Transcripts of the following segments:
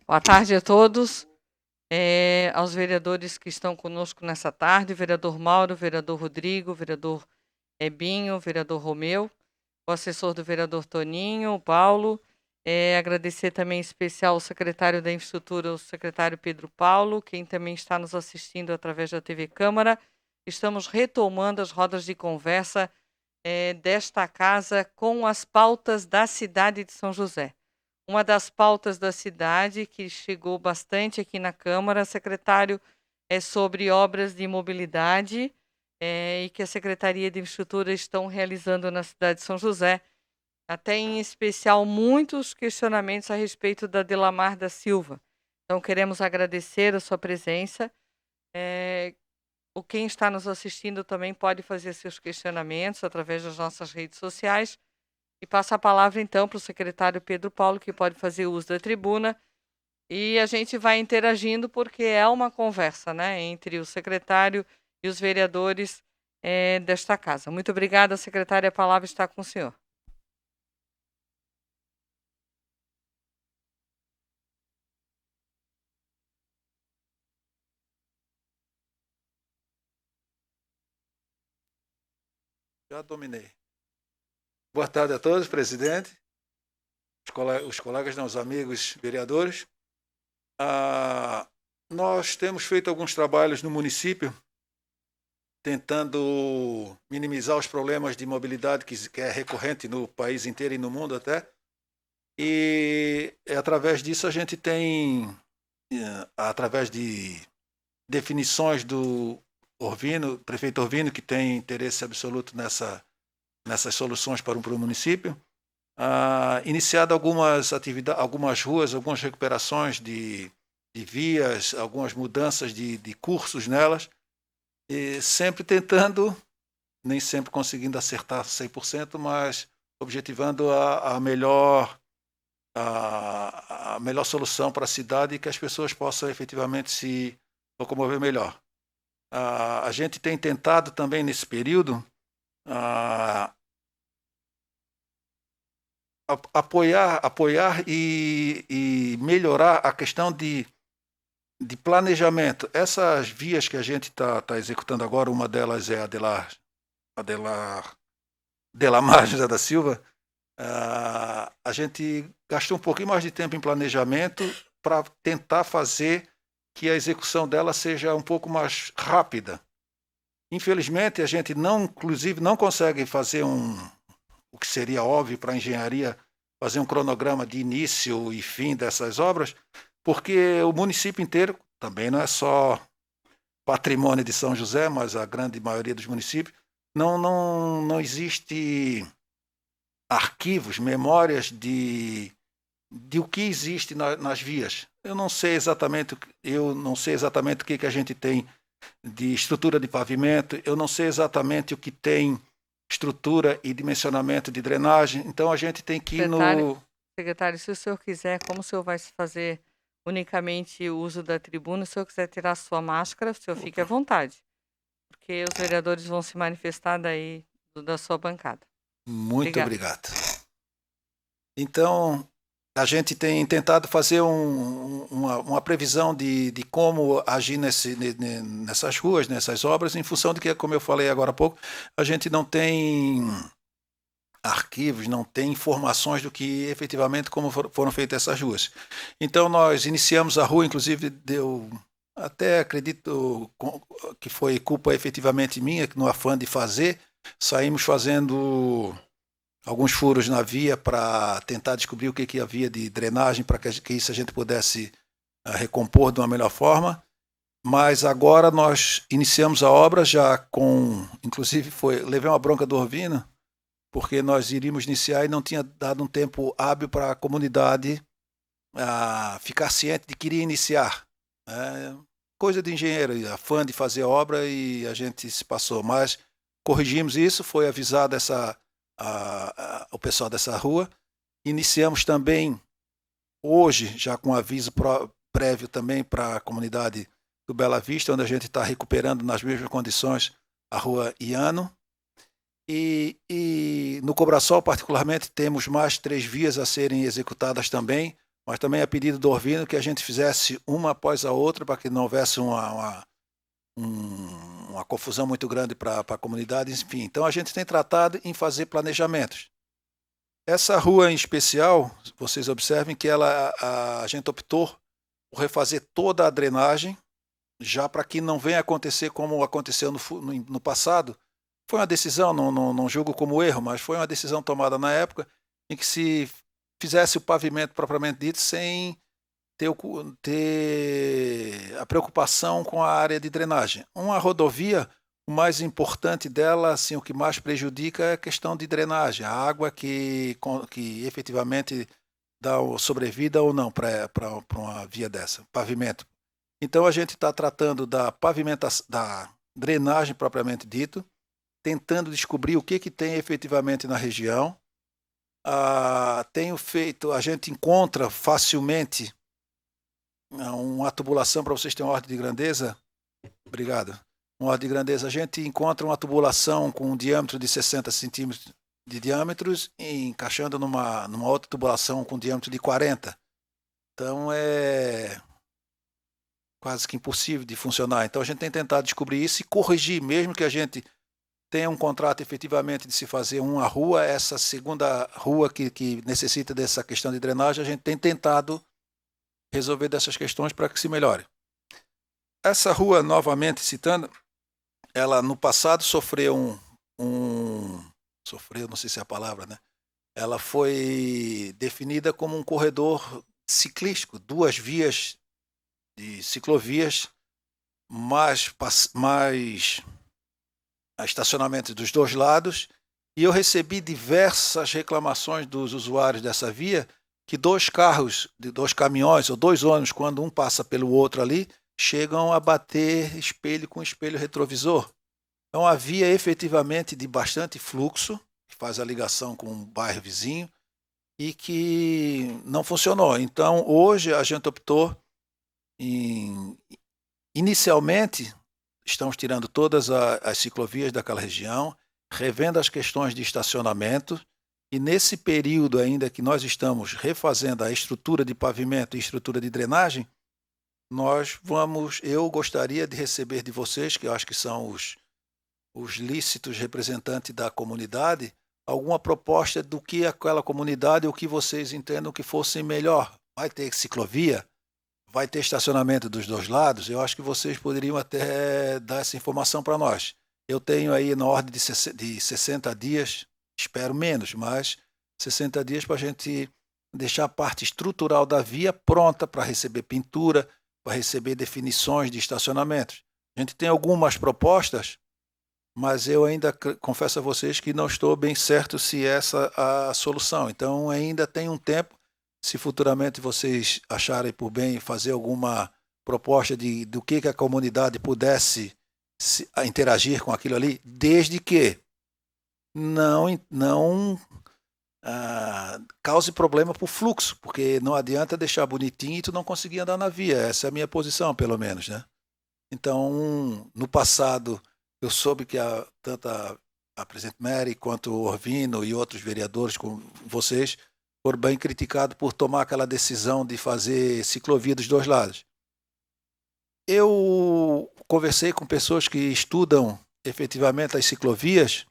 Boa tarde a todos, aos vereadores que estão conosco nessa tarde, vereador Mauro, vereador Rodrigo, vereador Ebinho, vereador Romeu, o assessor do vereador Toninho, o Paulo, agradecer também em especial ao secretário da Infraestrutura, o secretário Pedro Paulo, quem também está nos assistindo através da TV Câmara. Estamos retomando as rodas de conversa desta casa com as pautas da cidade de São José. Uma das pautas da cidade que chegou bastante aqui na Câmara, secretário, é sobre obras de mobilidade e que a Secretaria de Infraestrutura estão realizando na cidade de São José. Até em especial muitos questionamentos a respeito da Delamar da Silva. Então queremos agradecer a sua presença. Quem está nos assistindo também pode fazer seus questionamentos através das nossas redes sociais. E passo a palavra, então, para o secretário Pedro Paulo, que pode fazer uso da tribuna. E a gente vai interagindo, porque é uma conversa, né, entre o secretário e os vereadores desta casa. Muito obrigada, secretária. A palavra está com o senhor. Já dominei. Boa tarde a todos, presidente, os colegas, não, os amigos vereadores. Nós temos feito alguns trabalhos no município, tentando minimizar os problemas de mobilidade que é recorrente no país inteiro e no mundo até. E através disso a gente tem, através de definições do Orvino, prefeito Orvino, que tem interesse absoluto nessas soluções para o município, iniciado algumas atividades, algumas ruas, algumas recuperações de vias, algumas mudanças de cursos nelas, e sempre tentando, nem sempre conseguindo acertar 100%, mas objetivando a melhor solução para a cidade e que as pessoas possam efetivamente se locomover melhor. A gente tem tentado também nesse período apoiar e melhorar a questão de planejamento. Essas vias que a gente está executando agora, uma delas é a Delamar José da Silva, a gente gastou um pouquinho mais de tempo em planejamento para tentar fazer que a execução dela seja um pouco mais rápida. Infelizmente, a gente inclusive, não consegue fazer o que seria óbvio para a engenharia, fazer um cronograma de início e fim dessas obras, porque o município inteiro, também não é só patrimônio de São José, mas a grande maioria dos municípios, não existe arquivos, memórias de o que existe nas vias. Eu não sei exatamente o que a gente tem de estrutura de pavimento, eu não sei exatamente o que tem estrutura e dimensionamento de drenagem, então a gente tem que ir no... Secretário, se o senhor quiser, como o senhor vai fazer unicamente o uso da tribuna, se o senhor quiser tirar sua máscara, o senhor fique à vontade, porque os vereadores vão se manifestar daí da sua bancada. Muito obrigado. Então, a gente tem tentado fazer uma previsão de como agir nessas ruas, nessas obras, em função de que, como eu falei agora há pouco, a gente não tem arquivos, não tem informações do que efetivamente como foram feitas essas ruas. Então nós iniciamos a rua, inclusive até acredito que foi culpa efetivamente minha, no afã de fazer, saímos fazendo alguns furos na via para tentar descobrir o que havia de drenagem para que isso a gente pudesse recompor de uma melhor forma. Mas agora nós iniciamos a obra já inclusive levei uma bronca do Orvino, porque nós iríamos iniciar e não tinha dado um tempo hábil para a comunidade ficar ciente de que iria iniciar. Coisa de engenheiro, afã de fazer obra, e a gente se passou. Mas corrigimos isso, foi avisado o pessoal dessa rua. Iniciamos também hoje, já com aviso prévio também para a comunidade do Bela Vista, onde a gente está recuperando nas mesmas condições a rua Iano. E no Cobrasol, particularmente, temos mais 3 vias a serem executadas também, mas também a pedido do Orvino que a gente fizesse uma após a outra para que não houvesse uma confusão muito grande para a comunidade, enfim. Então a gente tem tratado em fazer planejamentos. Essa rua em especial, vocês observem que a gente optou por refazer toda a drenagem, já para que não venha acontecer como aconteceu no passado. Foi uma decisão, não julgo como erro, mas foi uma decisão tomada na época em que se fizesse o pavimento propriamente dito sem ter a preocupação com a área de drenagem. Uma rodovia, o mais importante dela, assim, o que mais prejudica é a questão de drenagem, a água que efetivamente dá sobrevida ou não para uma via dessa, pavimento. Então a gente está tratando da pavimentação, da drenagem propriamente dito, tentando descobrir o que tem efetivamente na região. A gente encontra facilmente uma tubulação, para vocês terem uma ordem de grandeza. Obrigado. Uma ordem de grandeza. A gente encontra uma tubulação com um diâmetro de 60 centímetros de diâmetros e encaixando numa outra tubulação com um diâmetro de 40. Então é quase que impossível de funcionar. Então a gente tem tentado descobrir isso e corrigir, mesmo que a gente tenha um contrato efetivamente de se fazer uma rua, essa segunda rua que necessita dessa questão de drenagem, a gente tem tentado resolver dessas questões para que se melhore. Essa rua, novamente citando, ela no passado sofreu sofreu, não sei se é a palavra, né? Ela foi definida como um corredor ciclístico, 2 vias de ciclovias, mais estacionamentos dos 2 lados, e eu recebi diversas reclamações dos usuários dessa via, que 2 carros, 2 caminhões ou 2 ônibus, quando um passa pelo outro ali, chegam a bater espelho com espelho retrovisor. Então a via efetivamente de bastante fluxo, que faz a ligação com um bairro vizinho, e que não funcionou. Então hoje a gente optou inicialmente, estamos tirando todas as ciclovias daquela região, revendo as questões de estacionamento, e nesse período ainda que nós estamos refazendo a estrutura de pavimento e estrutura de drenagem, eu gostaria de receber de vocês, que eu acho que são os lícitos representantes da comunidade, alguma proposta do que aquela comunidade, o que vocês entendam que fosse melhor. Vai ter ciclovia? Vai ter estacionamento dos 2 lados? Eu acho que vocês poderiam até dar essa informação para nós. Eu tenho aí na ordem de 60 dias, espero menos, mas 60 dias para a gente deixar a parte estrutural da via pronta para receber pintura, para receber definições de estacionamentos. A gente tem algumas propostas, mas eu ainda confesso a vocês que não estou bem certo se essa é a solução. Então ainda tem um tempo, se futuramente vocês acharem por bem fazer alguma proposta do que a comunidade pudesse interagir com aquilo ali, desde que não cause problema para o fluxo, porque não adianta deixar bonitinho e tu não conseguir andar na via. Essa é a minha posição, pelo menos, né? Então, no passado, eu soube que tanto a presidente Mary quanto o Orvino e outros vereadores como vocês foram bem criticados por tomar aquela decisão de fazer ciclovia dos 2 lados. Eu conversei com pessoas que estudam efetivamente as ciclovias,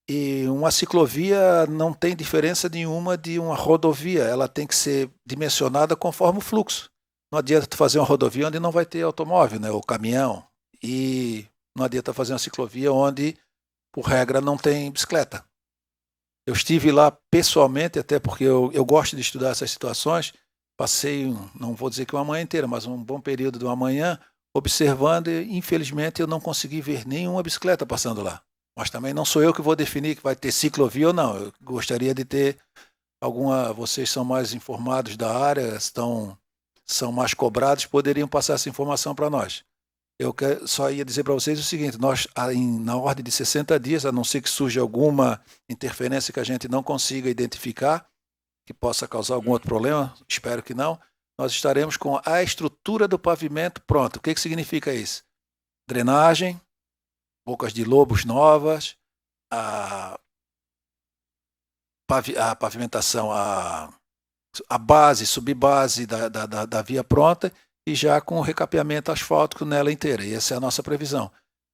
e uma ciclovia não tem diferença nenhuma de uma rodovia, ela tem que ser dimensionada conforme o fluxo. Não adianta tu fazer uma rodovia onde não vai ter automóvel, né, ou caminhão, e não adianta fazer uma ciclovia onde, por regra, não tem bicicleta. Eu estive lá pessoalmente, até porque eu gosto de estudar essas situações, passei, não vou dizer que uma manhã inteira, mas um bom período de uma manhã, observando, e infelizmente eu não consegui ver nenhuma bicicleta passando lá. Mas também não sou eu que vou definir que vai ter ciclovia ou não. Eu gostaria de ter vocês são mais informados da área, são mais cobrados, poderiam passar essa informação para nós. Eu só ia dizer para vocês o seguinte, nós, na ordem de 60 dias, a não ser que surja alguma interferência que a gente não consiga identificar, que possa causar algum outro problema, espero que não, nós estaremos com a estrutura do pavimento pronta. O que significa isso? Drenagem, bocas de lobos novas, a pavimentação, a base, subbase da via pronta e já com o recapeamento asfáltico nela inteira. E essa é a nossa previsão.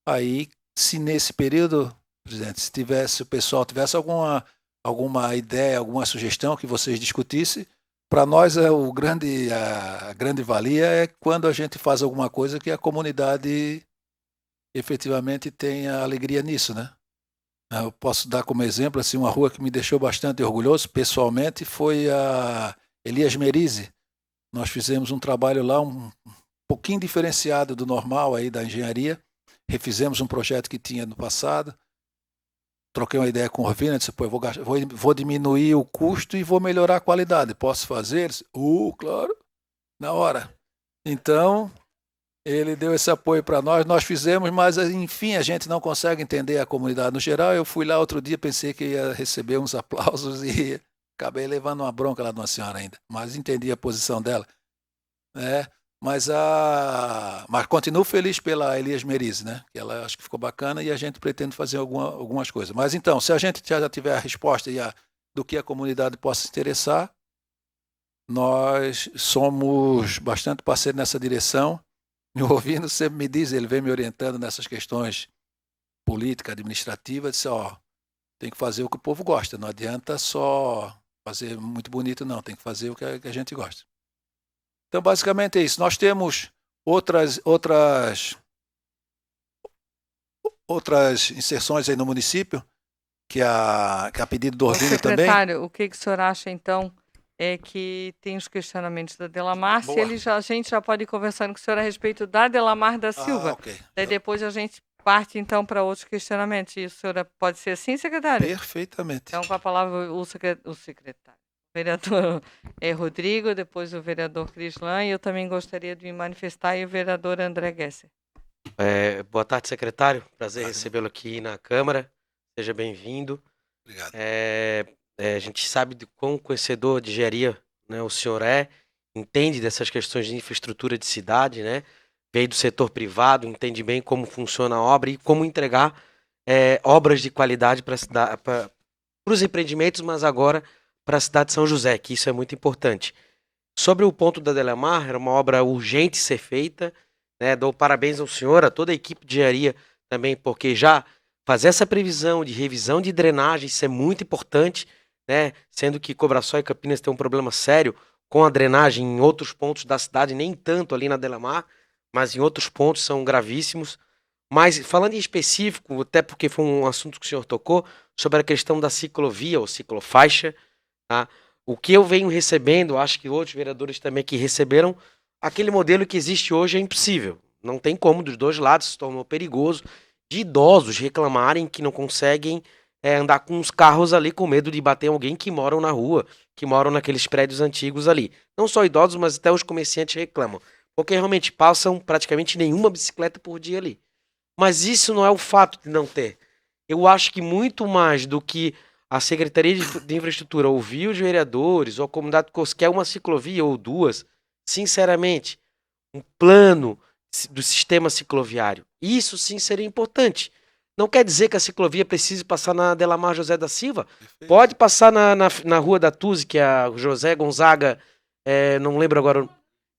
Aí, se nesse período, presidente, se o pessoal tivesse alguma ideia, alguma sugestão que vocês discutissem, para nós a grande valia é quando a gente faz alguma coisa que a comunidade efetivamente tenha alegria nisso, né? Eu posso dar como exemplo assim, uma rua que me deixou bastante orgulhoso pessoalmente foi a Elias Merizzi. Nós fizemos um trabalho lá um pouquinho diferenciado do normal aí da engenharia. Refizemos um projeto que tinha no passado. Troquei uma ideia com o Rovina, disse, pô, vou diminuir o custo e vou melhorar a qualidade. Posso fazer? Disse, claro, na hora. Então, ele deu esse apoio para nós fizemos, mas enfim, a gente não consegue entender a comunidade no geral. Eu fui lá outro dia, pensei que ia receber uns aplausos e acabei levando uma bronca lá de uma senhora ainda, mas entendi a posição dela. Mas continuo feliz pela Elias Merizzi, né? Que ela acho que ficou bacana e a gente pretende fazer algumas coisas. Mas então, se a gente já tiver a resposta do que a comunidade possa se interessar, nós somos bastante parceiros nessa direção. E o Rovino sempre me diz, ele vem me orientando nessas questões políticas, administrativas, disse, tem que fazer o que o povo gosta, não adianta só fazer muito bonito, não, tem que fazer o que a gente gosta. Então, basicamente é isso. Nós temos outras inserções aí no município, que a pedido do Rovino também. Secretário, o que o senhor acha, então, é que tem os questionamentos da Delamar, se a gente já pode ir conversando com o senhor a respeito da Delamar da Silva. Ok. Daí depois a gente parte, então, para outros questionamentos. E o senhor pode ser assim, secretário? Perfeitamente. Então, com a palavra o secretário. O vereador Rodrigo, depois o vereador Crislan, e eu também gostaria de me manifestar, e o vereador André Gesser. Boa tarde, secretário. Prazer recebê-lo aqui na Câmara. Seja bem-vindo. Obrigado. A gente sabe de quão conhecedor de engenharia, né, o senhor entende dessas questões de infraestrutura de cidade, né? Veio do setor privado, entende bem como funciona a obra e como entregar obras de qualidade para os empreendimentos, mas agora para a cidade de São José, que isso é muito importante. Sobre o ponto da Delamar, era uma obra urgente ser feita, né? Dou parabéns ao senhor, a toda a equipe de engenharia também, porque já fazer essa previsão de revisão de drenagem, isso é muito importante, né? Sendo que Cobraçó e Campinas têm um problema sério com a drenagem em outros pontos da cidade, nem tanto ali na Delamar, mas em outros pontos são gravíssimos. Mas falando em específico, até porque foi um assunto que o senhor tocou, sobre a questão da ciclovia ou ciclofaixa, tá? O que eu venho recebendo, acho que outros vereadores também que receberam, aquele modelo que existe hoje é impossível. Não tem como, dos dois lados, se tornou perigoso, de idosos reclamarem que não conseguem andar com os carros ali com medo de bater alguém que moram na rua, que moram naqueles prédios antigos ali. Não só idosos, mas até os comerciantes reclamam, porque realmente passam praticamente nenhuma bicicleta por dia ali. Mas isso não é o fato de não ter. Eu acho que muito mais do que a Secretaria de Infraestrutura ouvir os vereadores ou a comunidade quer uma ciclovia ou duas, sinceramente, um plano do sistema cicloviário. Isso sim seria importante. Não quer dizer que a ciclovia precise passar na Delamar José da Silva. Perfeito. Pode passar na Rua da Tuzi, que é a José Gonzaga, não lembro agora.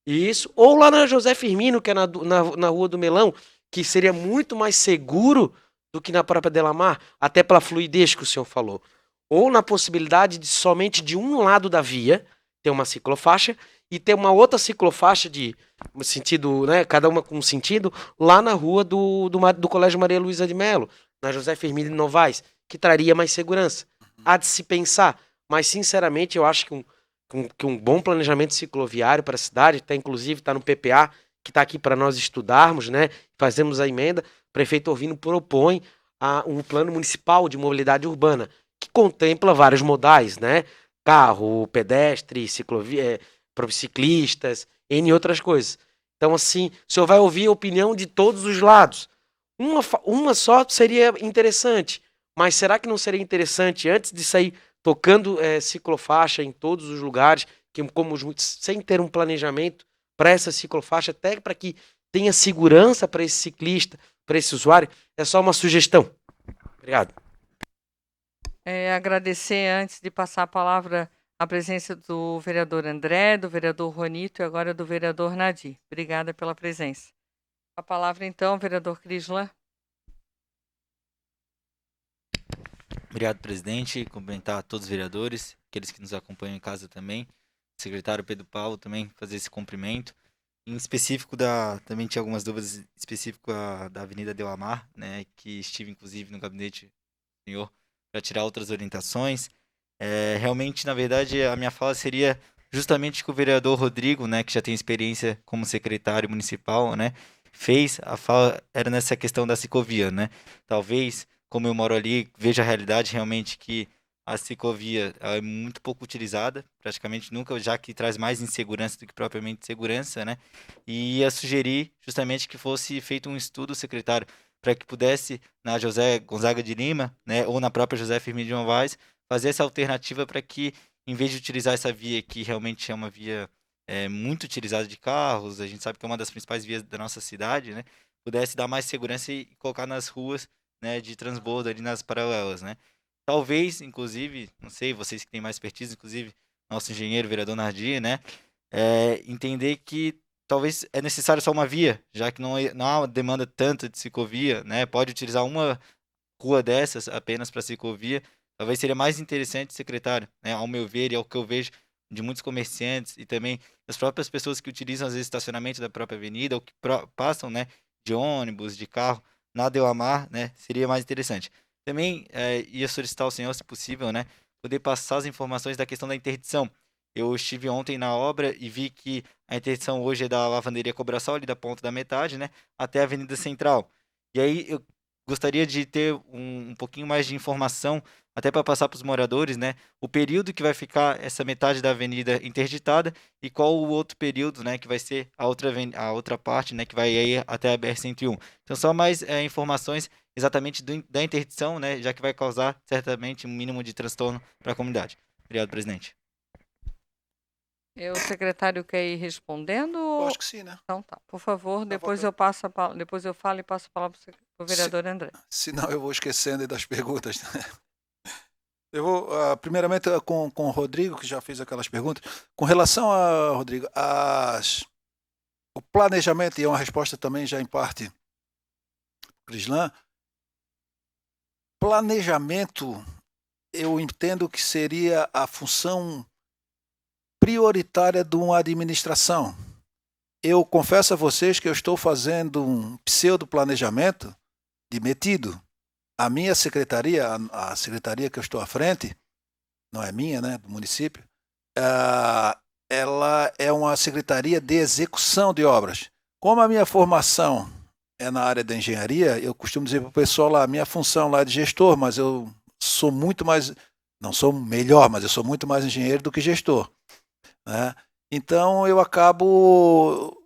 Isso. Ou lá na José Firmino, que é na Rua do Melão, que seria muito mais seguro do que na própria Delamar, até pela fluidez que o senhor falou. Ou na possibilidade de somente de um lado da via ter uma ciclofaixa e ter uma outra ciclofaixa de sentido, né, cada uma com um sentido, lá na rua do Colégio Maria Luísa de Melo, na José Firmino de Novaes, que traria mais segurança. Há de se pensar, mas sinceramente eu acho que um bom planejamento cicloviário para a cidade, inclusive está no PPA, que está aqui para nós estudarmos, né, fazemos a emenda, o prefeito Orvino propõe um plano municipal de mobilidade urbana, que contempla vários modais, né, carro, pedestre, ciclovia, para os ciclistas, N outras coisas. Então, assim, o senhor vai ouvir a opinião de todos os lados. Uma só seria interessante, mas será que não seria interessante, antes de sair tocando ciclofaixa em todos os lugares, sem ter um planejamento para essa ciclofaixa, até para que tenha segurança para esse ciclista, para esse usuário? É só uma sugestão. Obrigado. Agradecer, antes de passar a palavra a presença do vereador André, do vereador Juanito e agora do vereador Nadir. Obrigada pela presença. A palavra, então, vereador Crislan. Obrigado, presidente. Cumprimentar a todos os vereadores, aqueles que nos acompanham em casa também. Secretário Pedro Paulo também fazer esse cumprimento. Em específico, também tinha algumas dúvidas específicas da Avenida Delamar, né, que estive inclusive no gabinete do senhor para tirar outras orientações. Realmente, na verdade, a minha fala seria justamente que o vereador Rodrigo, né, que já tem experiência como secretário municipal, né, fez. A fala era nessa questão da ciclovia, né? Talvez, como eu moro ali, veja a realidade realmente que a ciclovia ela é muito pouco utilizada, praticamente nunca, já que traz mais insegurança do que propriamente segurança, né? E ia sugerir justamente que fosse feito um estudo, secretário, para que pudesse, na José Gonzaga de Lima, né, ou na própria José Firmino de Novaes, fazer essa alternativa para que, em vez de utilizar essa via que realmente é uma via muito utilizada de carros, a gente sabe que é uma das principais vias da nossa cidade, né, pudesse dar mais segurança e colocar nas ruas, né, de transbordo ali nas paralelas, né. Talvez, inclusive, não sei, vocês que têm mais expertise, inclusive nosso engenheiro, vereador Nardi, né, entender que talvez é necessário só uma via, já que não há uma demanda tanto de ciclovia, né, pode utilizar uma rua dessas apenas para ciclovia. Talvez seria mais interessante, secretário, né, ao meu ver e ao que eu vejo de muitos comerciantes e também das próprias pessoas que utilizam às vezes estacionamento da própria avenida ou que passam, né, de ônibus, de carro na Delamar, né, seria mais interessante. Também ia solicitar ao senhor, se possível, né, poder passar as informações da questão da interdição. Eu estive ontem na obra e vi que a interdição hoje é da lavanderia Cobraçal, ali da ponta da metade, né, até a Avenida Central. E aí eu gostaria de ter um pouquinho mais de informação, até para passar para os moradores, né, o período que vai ficar essa metade da avenida interditada e qual o outro período, né, que vai ser a outra parte, né, que vai aí até a BR-101. Então, só mais informações exatamente da interdição, né, já que vai causar certamente um mínimo de transtorno para a comunidade. Obrigado, presidente. O secretário quer ir respondendo? Eu acho que sim, né? Então tá, por favor, depois eu falo e passo a palavra para o vereador André. Senão eu vou esquecendo das perguntas. Eu vou, primeiramente, com o Rodrigo, que já fez aquelas perguntas. Com relação a, Rodrigo, o planejamento, e é uma resposta também já em parte, Crislan, planejamento, eu entendo que seria a função prioritária de uma administração. Eu confesso a vocês que eu estou fazendo um pseudo-planejamento de metido. A minha secretaria, a secretaria que eu estou à frente, não é minha, né, do município, ela é uma secretaria de execução de obras. Como a minha formação é na área da engenharia, eu costumo dizer para o pessoal lá, a minha função lá é de gestor, mas eu sou muito mais, não sou melhor, mas eu sou muito mais engenheiro do que gestor, né? Então eu acabo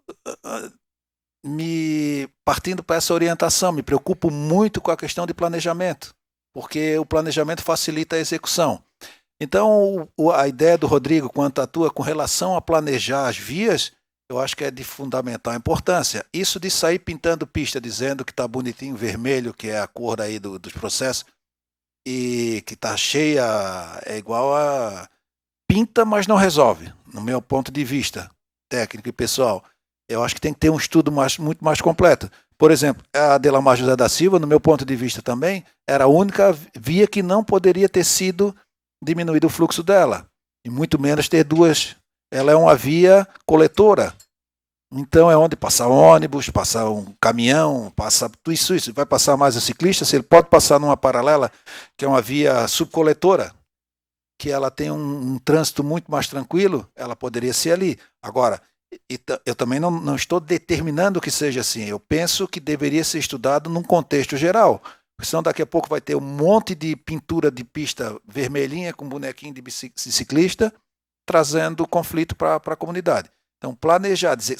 me partindo para essa orientação, me preocupo muito com a questão de planejamento, porque o planejamento facilita a execução. Então, a ideia do Rodrigo, quanto à tua, com relação a planejar as vias, eu acho que é de fundamental importância. Isso de sair pintando pista, dizendo que está bonitinho, vermelho, que é a cor aí dos processos, e que está cheia, é igual a pinta, mas não resolve, no meu ponto de vista técnico e pessoal. Eu acho que tem que ter um estudo muito mais completo. Por exemplo, a Delamar José da Silva, no meu ponto de vista também, era a única via que não poderia ter sido diminuído o fluxo dela, e muito menos ter duas. Ela é uma via coletora. Então é onde passa ônibus, passa um caminhão, passa tudo isso. Vai passar mais o ciclista, se ele pode passar numa paralela, que é uma via subcoletora, que ela tem um trânsito muito mais tranquilo, ela poderia ser ali. Agora, eu também não estou determinando que seja assim. Eu penso que deveria ser estudado num contexto geral. Senão daqui a pouco vai ter um monte de pintura de pista vermelhinha com bonequinho de ciclista, trazendo conflito para a comunidade. Então, planejar, dizer,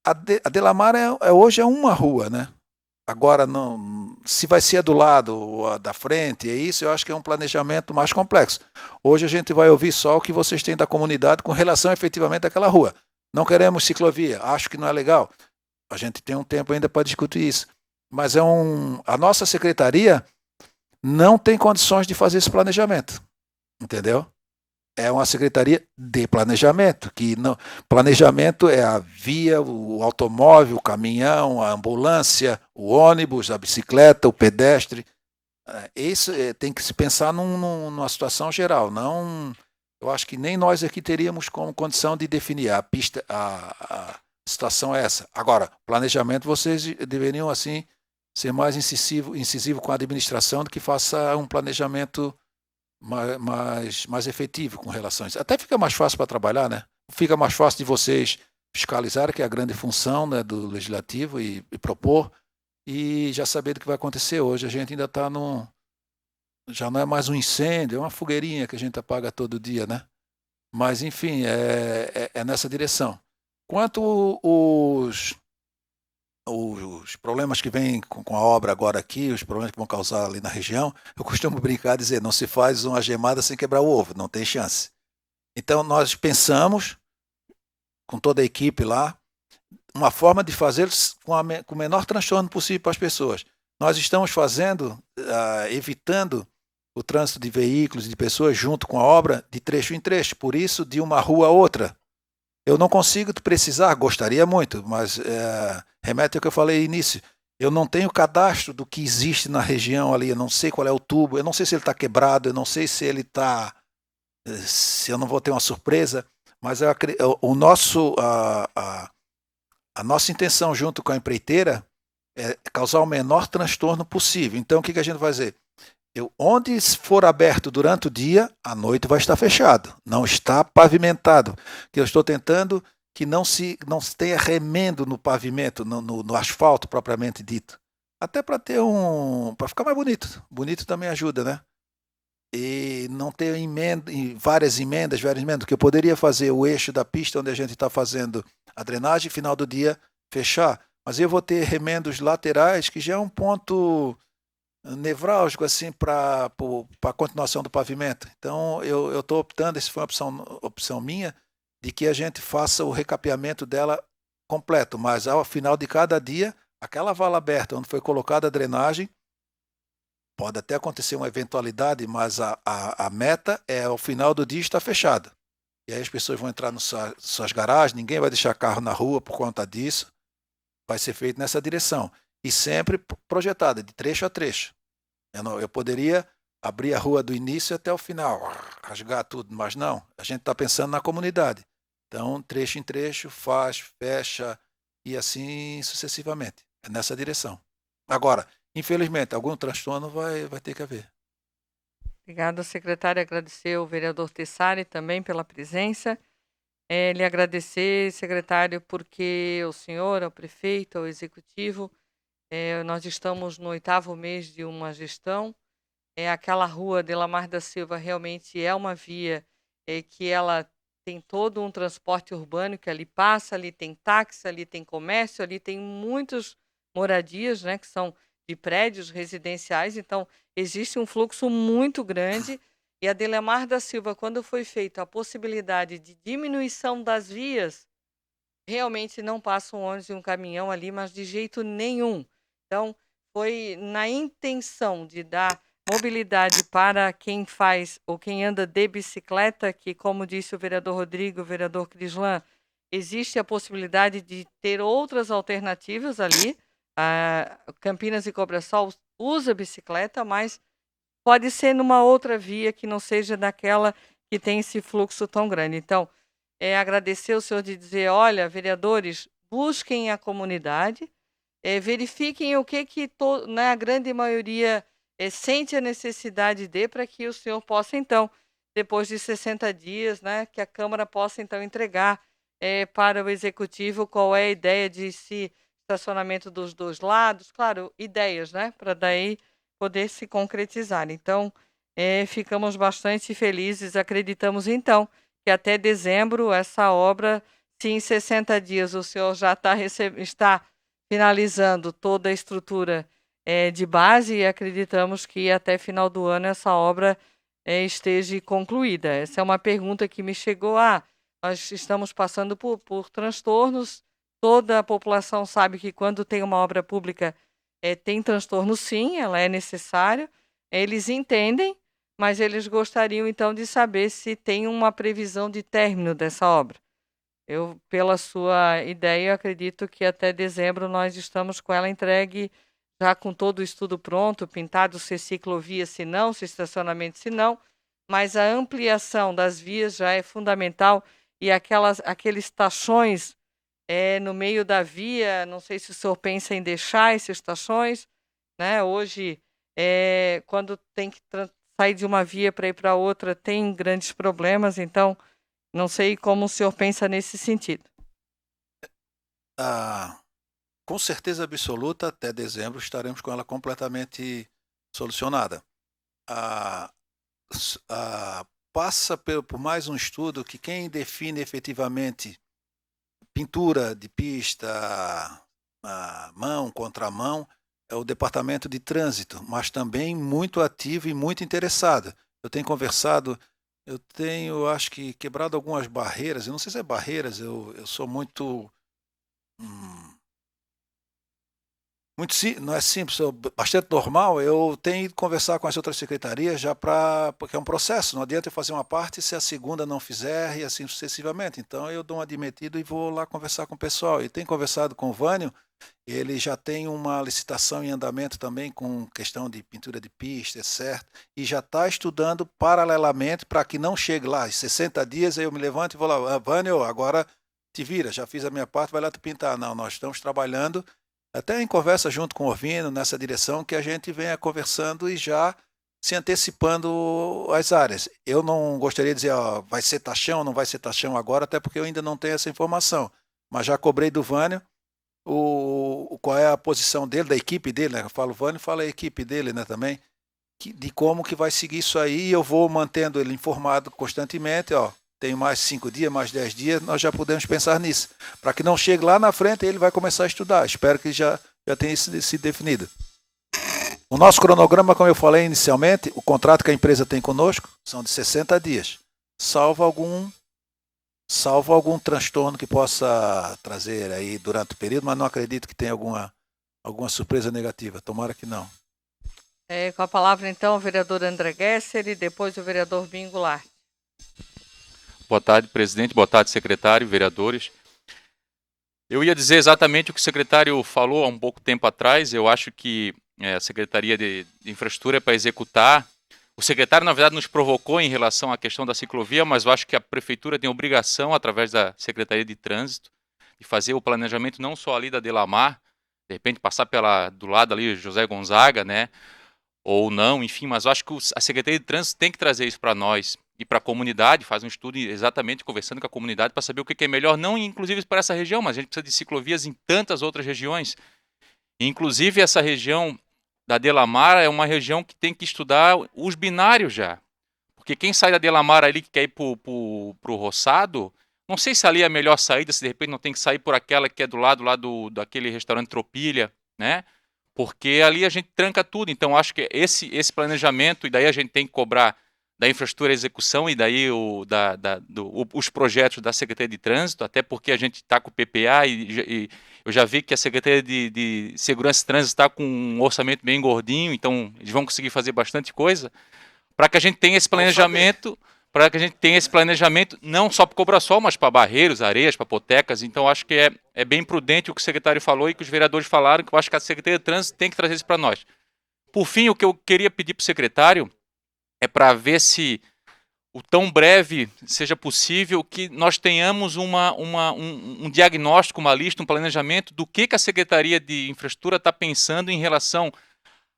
a Delamar hoje é uma rua, né? Agora, não, se vai ser a do lado ou a da frente, é isso, eu acho que é um planejamento mais complexo. Hoje a gente vai ouvir só o que vocês têm da comunidade com relação efetivamente àquela rua. Não queremos ciclovia, acho que não é legal. A gente tem um tempo ainda para discutir isso. Mas a nossa secretaria não tem condições de fazer esse planejamento. Entendeu? é uma secretaria de planejamento, que não, planejamento é a via, o automóvel, o caminhão, a ambulância, o ônibus, a bicicleta, o pedestre. Isso tem que se pensar numa situação geral. Não, eu acho que nem nós aqui teríamos como condição de definir a pista, a situação é essa. Agora, planejamento, vocês deveriam assim ser mais incisivo com a administração do que faça um planejamento mais efetivo com relação a isso. Até fica mais fácil para trabalhar, né? Fica mais fácil de vocês fiscalizar, que é a grande função, né, do legislativo, e propor, e já saber do que vai acontecer. Hoje a gente ainda está num... Já não é mais um incêndio, é uma fogueirinha que a gente apaga todo dia, né? Mas, enfim, é nessa direção. Quanto os problemas que vêm com a obra agora aqui, os problemas que vão causar ali na região, eu costumo brincar e dizer, não se faz uma gemada sem quebrar o ovo, não tem chance. Então, nós pensamos, com toda a equipe lá, uma forma de fazer com o menor transtorno possível para as pessoas. Nós estamos fazendo, evitando o trânsito de veículos e de pessoas junto com a obra de trecho em trecho, por isso de uma rua a outra. Eu não consigo precisar, gostaria muito, mas remete ao que eu falei no início. Eu não tenho cadastro do que existe na região ali, eu não sei qual é o tubo, eu não sei se ele está quebrado, eu não sei se ele está... se eu não vou ter uma surpresa, mas o nosso... A nossa intenção junto com a empreiteira é causar o menor transtorno possível. Então, o que a gente vai fazer? Onde for aberto durante o dia, à noite vai estar fechado. Não está pavimentado. Que eu estou tentando que não se tenha remendo no pavimento, no asfalto propriamente dito. Até para ter para ficar mais bonito. Bonito também ajuda, né? E não ter várias emendas, que eu poderia fazer o eixo da pista onde a gente está fazendo a drenagem, final do dia fechar. Mas eu vou ter remendos laterais, que já é um ponto nevrálgico assim para a continuação do pavimento. Então eu estou optando, essa foi uma opção minha, de que a gente faça o recapeamento dela completo, mas ao final de cada dia, aquela vala aberta onde foi colocada a drenagem, pode até acontecer uma eventualidade, mas a meta é ao final do dia estar fechada. E aí as pessoas vão entrar nas suas garagens, ninguém vai deixar carro na rua por conta disso. Vai ser feito nessa direção. E sempre projetada, de trecho a trecho. Eu poderia abrir a rua do início até o final, rasgar tudo, mas não. A gente está pensando na comunidade. Então, trecho em trecho, faz, fecha e assim sucessivamente. É nessa direção. Agora, infelizmente, algum transtorno vai ter que haver. Obrigada, secretário. Agradecer ao vereador Tessari também pela presença. Lhe agradecer, secretário, porque o senhor, ao prefeito, ao executivo, nós estamos no 8º mês de uma gestão. Aquela rua de Lamar da Silva realmente é uma via que ela tem todo um transporte urbano que ali passa, ali tem táxi, ali tem comércio, ali tem muitas moradias, né, que são de prédios residenciais, então existe um fluxo muito grande. E a Delamar da Silva, quando foi feita a possibilidade de diminuição das vias, realmente não passa um ônibus e um caminhão ali, mas de jeito nenhum. Então, foi na intenção de dar mobilidade para quem faz ou quem anda de bicicleta, que, como disse o vereador Rodrigo, o vereador Crislan, existe a possibilidade de ter outras alternativas ali. Campinas e Cobrasol usa bicicleta, mas pode ser numa outra via que não seja daquela que tem esse fluxo tão grande. Então, agradecer o senhor de dizer, olha, vereadores, busquem a comunidade, verifiquem o que né, a grande maioria sente a necessidade de, para que o senhor possa, então, depois de 60 dias, né, que a Câmara possa, então, entregar para o Executivo qual é a ideia de estacionamento dos dois lados, claro, ideias, né, para daí poder se concretizar. Então, ficamos bastante felizes, acreditamos, então, que até dezembro essa obra, se em 60 dias o senhor já está finalizando toda a estrutura de base, e acreditamos que até final do ano essa obra esteja concluída. Essa é uma pergunta que me chegou. Nós estamos passando por transtornos, toda a população sabe que quando tem uma obra pública tem transtorno sim, ela é necessária, eles entendem, mas eles gostariam então de saber se tem uma previsão de término dessa obra. Eu, pela sua ideia, eu acredito que até dezembro nós estamos com ela entregue, já com todo o estudo pronto, pintado se ciclovia, se não, se estacionamento, se não, mas a ampliação das vias já é fundamental e aqueles tachões no meio da via, não sei se o senhor pensa em deixar esses tachões, né? Hoje, quando tem que sair de uma via para ir para outra, tem grandes problemas, então não sei como o senhor pensa nesse sentido. Com certeza absoluta, até dezembro estaremos com ela completamente solucionada. Passa por mais um estudo que quem define efetivamente pintura de pista, mão, contramão, é o Departamento de Trânsito, mas também muito ativo e muito interessado. Eu tenho conversado, acho que, quebrado algumas barreiras, eu não sei se é barreiras, eu sou muito não é simples, bastante normal. Eu tenho ido conversar com as outras secretarias porque é um processo, não adianta eu fazer uma parte se a segunda não fizer e assim sucessivamente. Então eu dou um admitido e vou lá conversar com o pessoal. E tenho conversado com o Vânio, ele já tem uma licitação em andamento também com questão de pintura de pista, certo? E já está estudando paralelamente para que não chegue lá, em 60 dias aí eu me levanto e vou lá, Vânio, agora te vira, já fiz a minha parte, vai lá tu pintar. Não, nós estamos trabalhando até em conversa junto com o Orvino, nessa direção, que a gente venha conversando e já se antecipando as áreas. Eu não gostaria de dizer, vai ser taxão, não vai ser taxão agora, até porque eu ainda não tenho essa informação. Mas já cobrei do Vânio qual é a posição dele, da equipe dele, né? Eu falo Vânio, fala a equipe dele, né, também, de como que vai seguir isso aí, e eu vou mantendo ele informado constantemente, tem mais 5 dias, mais 10 dias, nós já podemos pensar nisso. Para que não chegue lá na frente, ele vai começar a estudar. Espero que já tenha sido definido. O nosso cronograma, como eu falei inicialmente, o contrato que a empresa tem conosco são de 60 dias. Salvo algum transtorno que possa trazer aí durante o período, mas não acredito que tenha alguma surpresa negativa. Tomara que não. Com a palavra, então, o vereador André Gesser e depois o vereador Binho Goulart. Boa tarde, presidente. Boa tarde, secretário, vereadores. Eu ia dizer exatamente o que o secretário falou há um pouco tempo atrás. Eu acho que a Secretaria de Infraestrutura é para executar. O secretário, na verdade, nos provocou em relação à questão da ciclovia, mas eu acho que a Prefeitura tem obrigação, através da Secretaria de Trânsito, de fazer o planejamento não só ali da Delamar, de repente passar do lado ali José Gonzaga, né? Ou não, enfim, mas eu acho que a Secretaria de Trânsito tem que trazer isso para nós e para a comunidade, faz um estudo exatamente conversando com a comunidade para saber o que é melhor, não inclusive para essa região, mas a gente precisa de ciclovias em tantas outras regiões. E, inclusive essa região da Delamar é uma região que tem que estudar os binários já. Porque quem sai da Delamar ali que quer ir para o Roçado, não sei se ali é a melhor saída, se de repente não tem que sair por aquela que é do lado lá daquele restaurante Tropilha, né? Porque ali a gente tranca tudo. Então acho que esse planejamento, e daí a gente tem que cobrar da infraestrutura e execução, e daí os projetos da Secretaria de Trânsito, até porque a gente está com o PPA e eu já vi que a Secretaria de Segurança e Trânsito está com um orçamento bem gordinho, então eles vão conseguir fazer bastante coisa, para que a gente tenha esse planejamento, não só para Cobrasol, mas para Barreiros, Areias, para Potecas. Então acho que é bem prudente o que o secretário falou e que os vereadores falaram, que eu acho que a Secretaria de Trânsito tem que trazer isso para nós. Por fim, o que eu queria pedir para o secretário é para ver se o tão breve seja possível que nós tenhamos um diagnóstico, uma lista, um planejamento do que a Secretaria de Infraestrutura está pensando em relação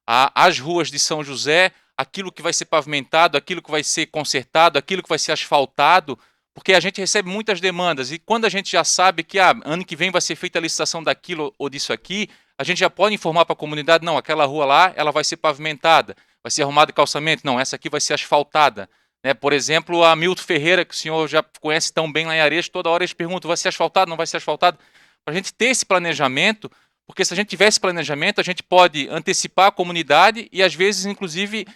às ruas de São José, aquilo que vai ser pavimentado, aquilo que vai ser consertado, aquilo que vai ser asfaltado, porque a gente recebe muitas demandas e quando a gente já sabe que ano que vem vai ser feita a licitação daquilo ou disso aqui, a gente já pode informar para a comunidade, não, aquela rua lá ela vai ser pavimentada, vai ser arrumada de calçamento, não, essa aqui vai ser asfaltada. Né? Por exemplo, a Milton Ferreira, que o senhor já conhece tão bem lá em Areias, toda hora eles perguntam, vai ser asfaltado, não vai ser asfaltado? Para a gente ter esse planejamento, porque se a gente tiver esse planejamento, a gente pode antecipar a comunidade e às vezes, inclusive,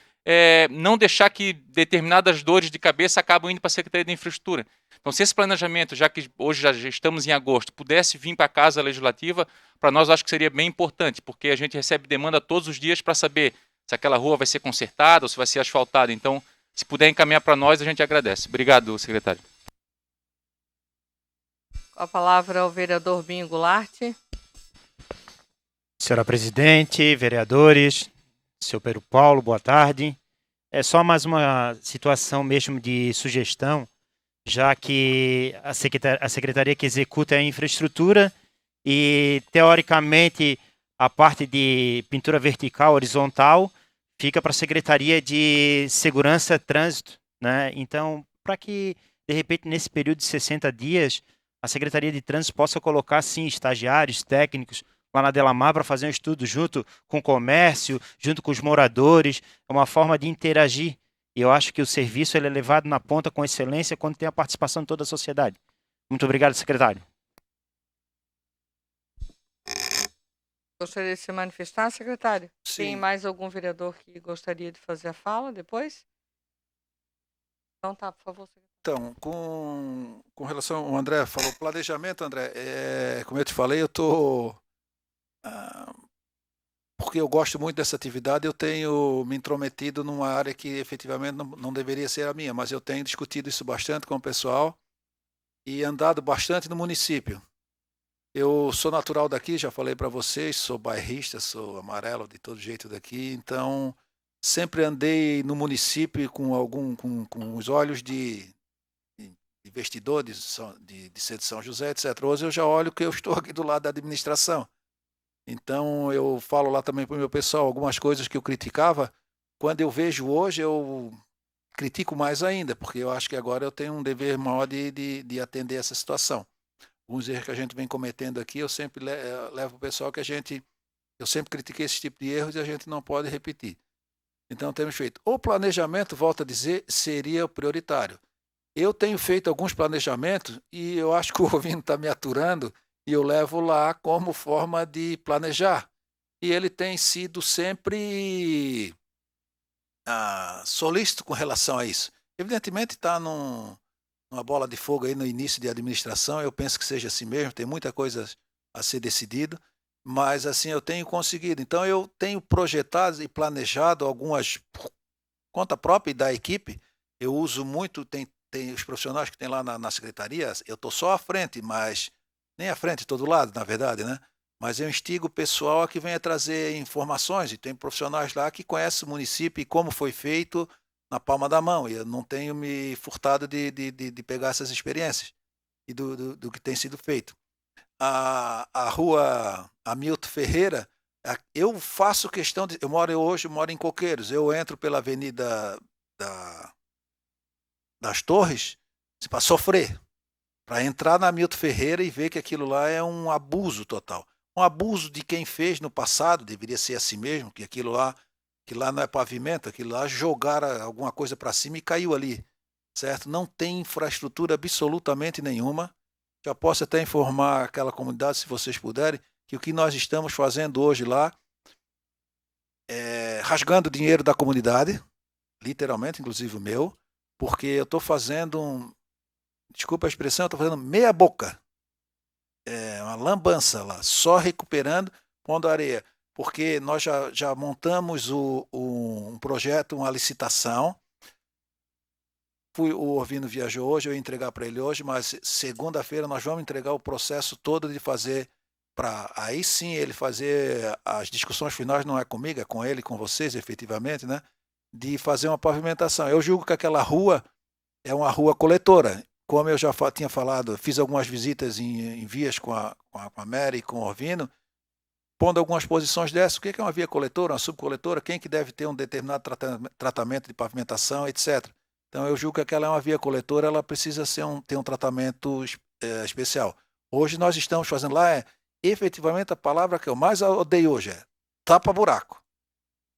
não deixar que determinadas dores de cabeça acabam indo para a Secretaria de Infraestrutura. Então, se esse planejamento, já que hoje já estamos em agosto, pudesse vir para a Casa Legislativa, para nós acho que seria bem importante, porque a gente recebe demanda todos os dias para saber se aquela rua vai ser consertada ou se vai ser asfaltada. Então, se puder encaminhar para nós, a gente agradece. Obrigado, secretário. Com a palavra o vereador Binho Goulart. Senhora presidente, vereadores, senhor Pedro Paulo, boa tarde. É só mais uma situação mesmo de sugestão, já que a secretaria que executa é a infraestrutura e, teoricamente, a parte de pintura vertical, horizontal, fica para a Secretaria de Segurança e Trânsito, né? Então, para que, de repente, nesse período de 60 dias, a Secretaria de Trânsito possa colocar, sim, estagiários, técnicos, lá na Delamar para fazer um estudo junto com o comércio, junto com os moradores, é uma forma de interagir. E eu acho que o serviço ele é levado na ponta com excelência quando tem a participação de toda a sociedade. Muito obrigado, secretário. Gostaria de se manifestar, secretário? Sim. Tem mais algum vereador que gostaria de fazer a fala depois? Então tá, por favor, secretário. Então, com relação ao André, falou planejamento, André, como eu te falei, eu estou... porque eu gosto muito dessa atividade, eu tenho me intrometido numa área que efetivamente não deveria ser a minha, mas eu tenho discutido isso bastante com o pessoal e andado bastante no município. Eu sou natural daqui, já falei para vocês, sou bairrista, sou amarelo de todo jeito daqui, então sempre andei no município com os olhos de investidor de ser de São José, etc. Hoje eu já olho que eu estou aqui do lado da administração. Então eu falo lá também para o meu pessoal, algumas coisas que eu criticava, quando eu vejo hoje eu critico mais ainda, porque eu acho que agora eu tenho um dever maior de atender essa situação. Alguns erros que a gente vem cometendo aqui, eu sempre levo o pessoal que eu sempre critiquei esse tipo de erros e a gente não pode repetir. Então temos feito. O planejamento, volto a dizer, seria o prioritário. Eu tenho feito alguns planejamentos e eu acho que o Rovino está me aturando e eu levo lá como forma de planejar. E ele tem sido sempre solícito com relação a isso. Evidentemente está numa bola de fogo aí no início de administração, eu penso que seja assim mesmo, tem muita coisa a ser decidido, mas assim eu tenho conseguido. Então eu tenho projetado e planejado algumas por conta própria da equipe, eu uso muito, tem os profissionais que tem lá na secretaria, eu estou só à frente, mas nem à frente, todo lado, na verdade, né? Mas eu instigo o pessoal a que venha trazer informações, e tem profissionais lá que conhecem o município e como foi feito na palma da mão, e eu não tenho me furtado de pegar essas experiências e do que tem sido feito. A rua Hamilton Ferreira, eu faço questão de... Hoje eu moro em Coqueiros, eu entro pela Avenida das Torres para sofrer, para entrar na Hamilton Ferreira e ver que aquilo lá é um abuso total. Um abuso de quem fez no passado, deveria ser assim mesmo, que aquilo lá não é pavimento, aquilo lá jogaram alguma coisa para cima e caiu ali, certo? Não tem infraestrutura absolutamente nenhuma. Já posso até informar aquela comunidade, se vocês puderem, que o que nós estamos fazendo hoje lá é rasgando o dinheiro da comunidade, literalmente, inclusive o meu, porque eu estou fazendo desculpa a expressão, eu estou fazendo meia boca. É uma lambança lá, só recuperando, pondo areia. Porque nós já montamos um projeto, uma licitação. O Orvino viajou hoje, eu ia entregar para ele hoje, mas segunda-feira nós vamos entregar o processo todo de fazer, para aí sim ele fazer as discussões finais, não é comigo, é com ele, com vocês, efetivamente, né? De fazer uma pavimentação. Eu julgo que aquela rua é uma rua coletora. Como eu já tinha falado, fiz algumas visitas em vias com a Mary e com o Orvino, pondo algumas posições dessas. O que é uma via coletora, uma subcoletora? Quem que deve ter um determinado tratamento de pavimentação, etc. Então eu julgo que aquela é uma via coletora, ela precisa ter um tratamento especial. Hoje nós estamos fazendo lá, efetivamente a palavra que eu mais odeio hoje é tapa-buraco.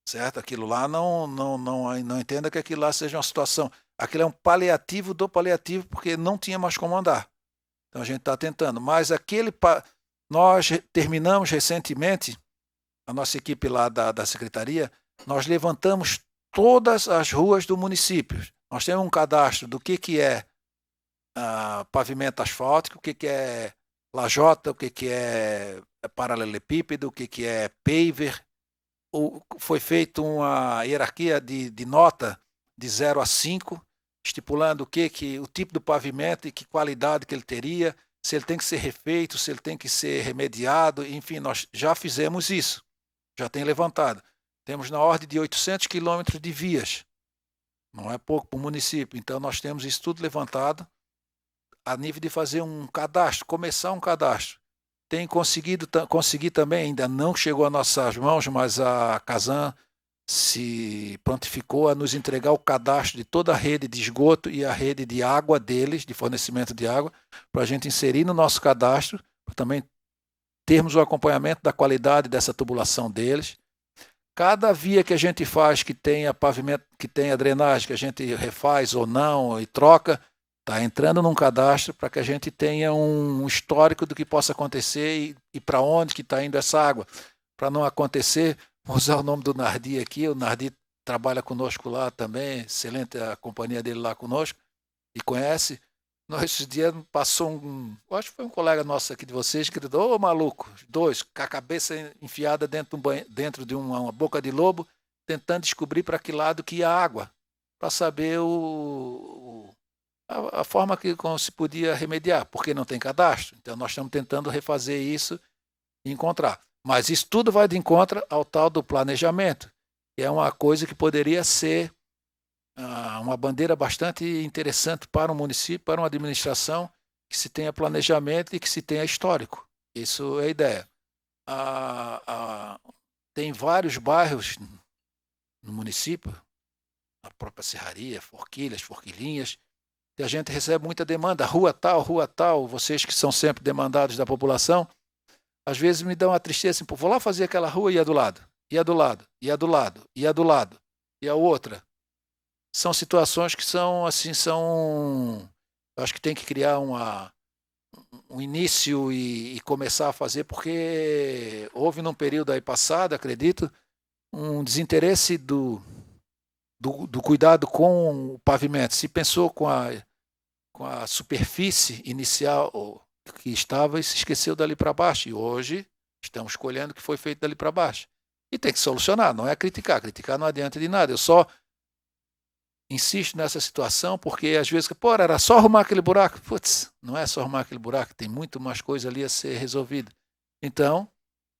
Certo? Aquilo lá não entenda que aquilo lá seja uma situação. Aquilo é um paliativo do paliativo, porque não tinha mais como andar. Então a gente está tentando. Mas nós terminamos recentemente, a nossa equipe lá da secretaria, nós levantamos todas as ruas do município. Nós temos um cadastro do que é pavimento asfáltico, o que é lajota, o que é paralelepípedo, o que é paver, foi feita uma hierarquia de nota de 0 a 5, estipulando o tipo do pavimento e que qualidade que ele teria, se ele tem que ser refeito, se ele tem que ser remediado, enfim, nós já fizemos isso, já tem levantado. Temos na ordem de 800 quilômetros de vias, não é pouco para o município, então nós temos isso tudo levantado a nível de fazer um cadastro, começar um cadastro. Tem conseguir também, ainda não chegou às nossas mãos, mas a Casan se prontificou a nos entregar o cadastro de toda a rede de esgoto e a rede de água deles, de fornecimento de água, para a gente inserir no nosso cadastro, para também termos o acompanhamento da qualidade dessa tubulação deles. Cada via que a gente faz que tenha pavimento, que tenha drenagem, que a gente refaz ou não e troca, está entrando num cadastro para que a gente tenha um histórico do que possa acontecer e para onde que está indo essa água. Para não acontecer, vou usar o nome do Nardi aqui, o Nardi trabalha conosco lá também, excelente a companhia dele lá conosco, e conhece. Nós, esses dias, passou acho que foi um colega nosso aqui de vocês, que gritou: ô maluco, dois, com a cabeça enfiada dentro de uma boca de lobo, tentando descobrir para que lado que ia a água, para saber a forma como se podia remediar, porque não tem cadastro. Então, nós estamos tentando refazer isso e encontrar. Mas isso tudo vai de encontro ao tal do planejamento, que é uma coisa que poderia ser uma bandeira bastante interessante para um município, para uma administração, que se tenha planejamento e que se tenha histórico. Isso é a ideia. Tem vários bairros no município, a própria Serraria, Forquilhas, Forquilinhas, que a gente recebe muita demanda, rua tal, vocês que são sempre demandados da população, às vezes me dão uma tristeza, assim, pô, vou lá fazer aquela rua e é do lado, e é do lado, e é do lado, e é do lado, e a outra. São situações que são, assim, eu acho que tem que criar um início e começar a fazer, porque houve num período aí passado, acredito, um desinteresse do cuidado com o pavimento. Se pensou com a superfície inicial que estava e se esqueceu dali para baixo. E hoje estamos colhendo o que foi feito dali para baixo. E tem que solucionar, não é criticar. Criticar não adianta de nada. Eu só insisto nessa situação porque às vezes, pô, era só arrumar aquele buraco. Putz, não é só arrumar aquele buraco, tem muito mais coisa ali a ser resolvida. Então,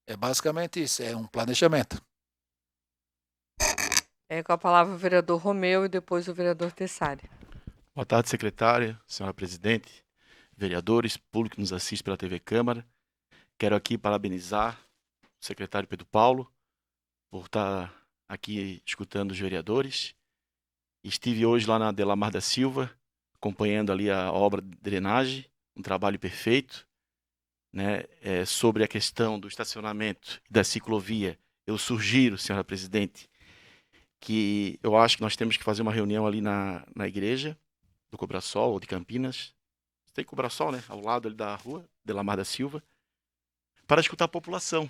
é basicamente isso, é um planejamento. Com a palavra o vereador Romeu e depois o vereador Tessari. Boa tarde, secretária, senhora presidente, vereadores, público que nos assiste pela TV Câmara. Quero aqui parabenizar o secretário Pedro Paulo por estar aqui escutando os vereadores. Estive hoje lá na Adelamar da Silva, acompanhando ali a obra de drenagem, um trabalho perfeito, né? Sobre a questão do estacionamento e da ciclovia, eu sugiro, senhora presidente, que eu acho que nós temos que fazer uma reunião ali na igreja do Cobrasol ou de Campinas. Tem Cobrasol, né? Ao lado ali da rua, Adelamar da Silva, para escutar a população,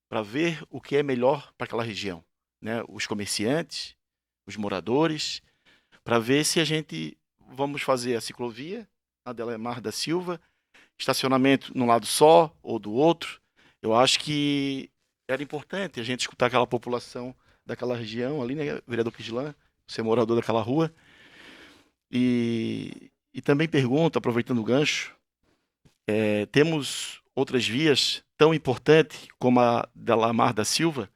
para ver o que é melhor para aquela região, né? Os comerciantes, os moradores, para ver se a gente vamos fazer a ciclovia na Adelamar da Silva, estacionamento num lado só ou do outro. Eu acho que era importante a gente escutar aquela população daquela região ali, né, vereador Quislan, você é morador daquela rua. E também pergunto, aproveitando o gancho, temos outras vias tão importantes como a Adelamar da Silva.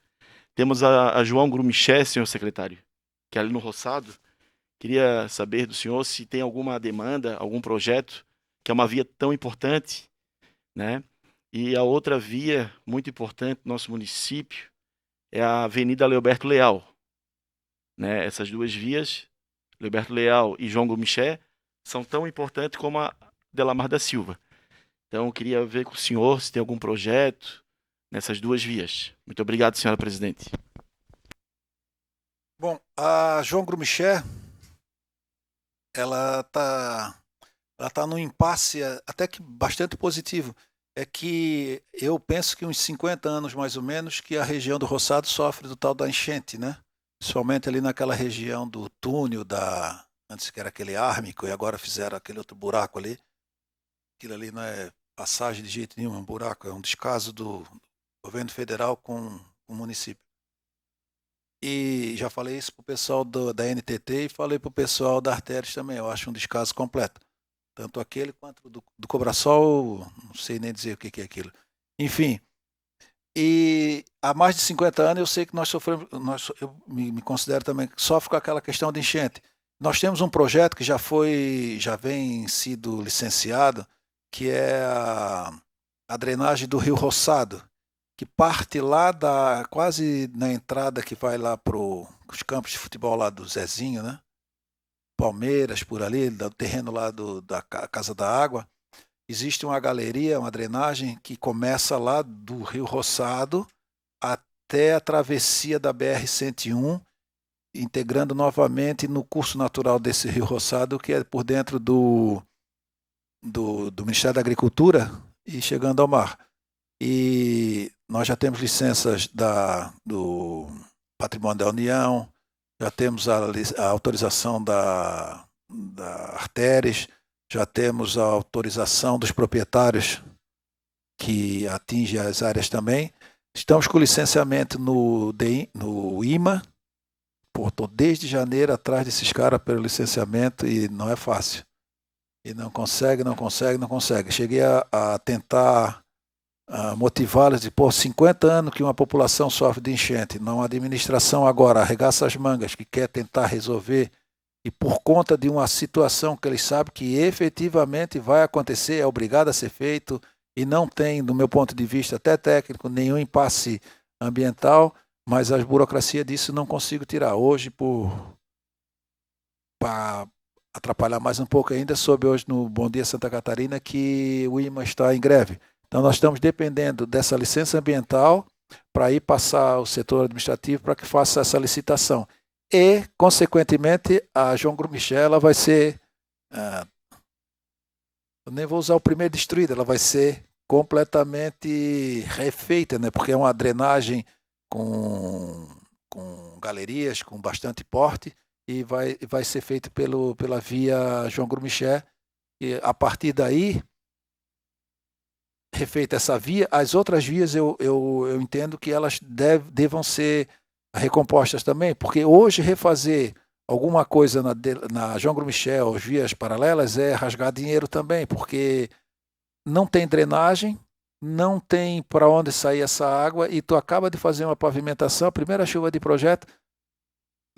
Temos a João Grumiché, senhor secretário, que é ali no Roçado. Queria saber do senhor se tem alguma demanda, algum projeto, que é uma via tão importante, né? E a outra via muito importante do nosso município é a Avenida Leoberto Leal, né? Essas duas vias, Leoberto Leal e João Grumiché, são tão importantes como a Adelamar da Silva. Então, eu queria ver com o senhor se tem algum projeto nessas duas vias. Muito obrigado, senhora presidente. Bom, a João Grumiché, ela tá num impasse até que bastante positivo. É que eu penso que uns 50 anos mais ou menos que a região do Roçado sofre do tal da enchente, né? Principalmente ali naquela região do túnel antes que era aquele ármico e agora fizeram aquele outro buraco ali. Aquilo ali não é passagem de jeito nenhum, é um buraco, é um descaso do governo federal com o município. E já falei isso para o pessoal da NTT e falei para o pessoal da Artérias também. Eu acho um descaso completo. Tanto aquele quanto do Cobrasol, não sei nem dizer o que é aquilo. Enfim, e há mais de 50 anos eu sei que nós sofremos, eu me considero também que sofre com aquela questão de enchente. Nós temos um projeto que já vem sido licenciado, que é a drenagem do Rio Roçado, que parte lá quase na entrada que vai lá para os campos de futebol lá do Zezinho, né? Palmeiras, por ali, do terreno lá da Casa da Água. Existe uma galeria, uma drenagem que começa lá do Rio Roçado até a travessia da BR-101, integrando novamente no curso natural desse Rio Roçado, que é por dentro do Ministério da Agricultura e chegando ao mar. E nós já temos licenças do Patrimônio da União, já temos a autorização da Artérias, já temos a autorização dos proprietários que atinge as áreas também. Estamos com licenciamento no IMA, estou desde janeiro atrás desses caras pelo licenciamento e não é fácil. E não consegue. Cheguei a tentar motivá-los de, 50 anos que uma população sofre de enchente, não a administração agora arregaça as mangas, que quer tentar resolver, e por conta de uma situação que eles sabem que efetivamente vai acontecer, é obrigado a ser feito, e não tem, do meu ponto de vista até técnico, nenhum impasse ambiental, mas a burocracia disso não consigo tirar. Hoje, para atrapalhar mais um pouco ainda, soube hoje no Bom Dia Santa Catarina que o IMA está em greve. Então, nós estamos dependendo dessa licença ambiental para ir passar o setor administrativo para que faça essa licitação. E, consequentemente, a João Grumichel ela vai ser, eu nem vou usar o primeiro destruída, ela vai ser completamente refeita, né? Porque é uma drenagem com galerias, com bastante porte, e vai ser feito pela via João Grumichel. E, a partir daí, refeita essa via, as outras vias eu entendo que elas devam ser recompostas também, porque hoje refazer alguma coisa na João Grumichel, as vias paralelas, é rasgar dinheiro também, porque não tem drenagem, não tem para onde sair essa água e tu acaba de fazer uma pavimentação, a primeira chuva de projeto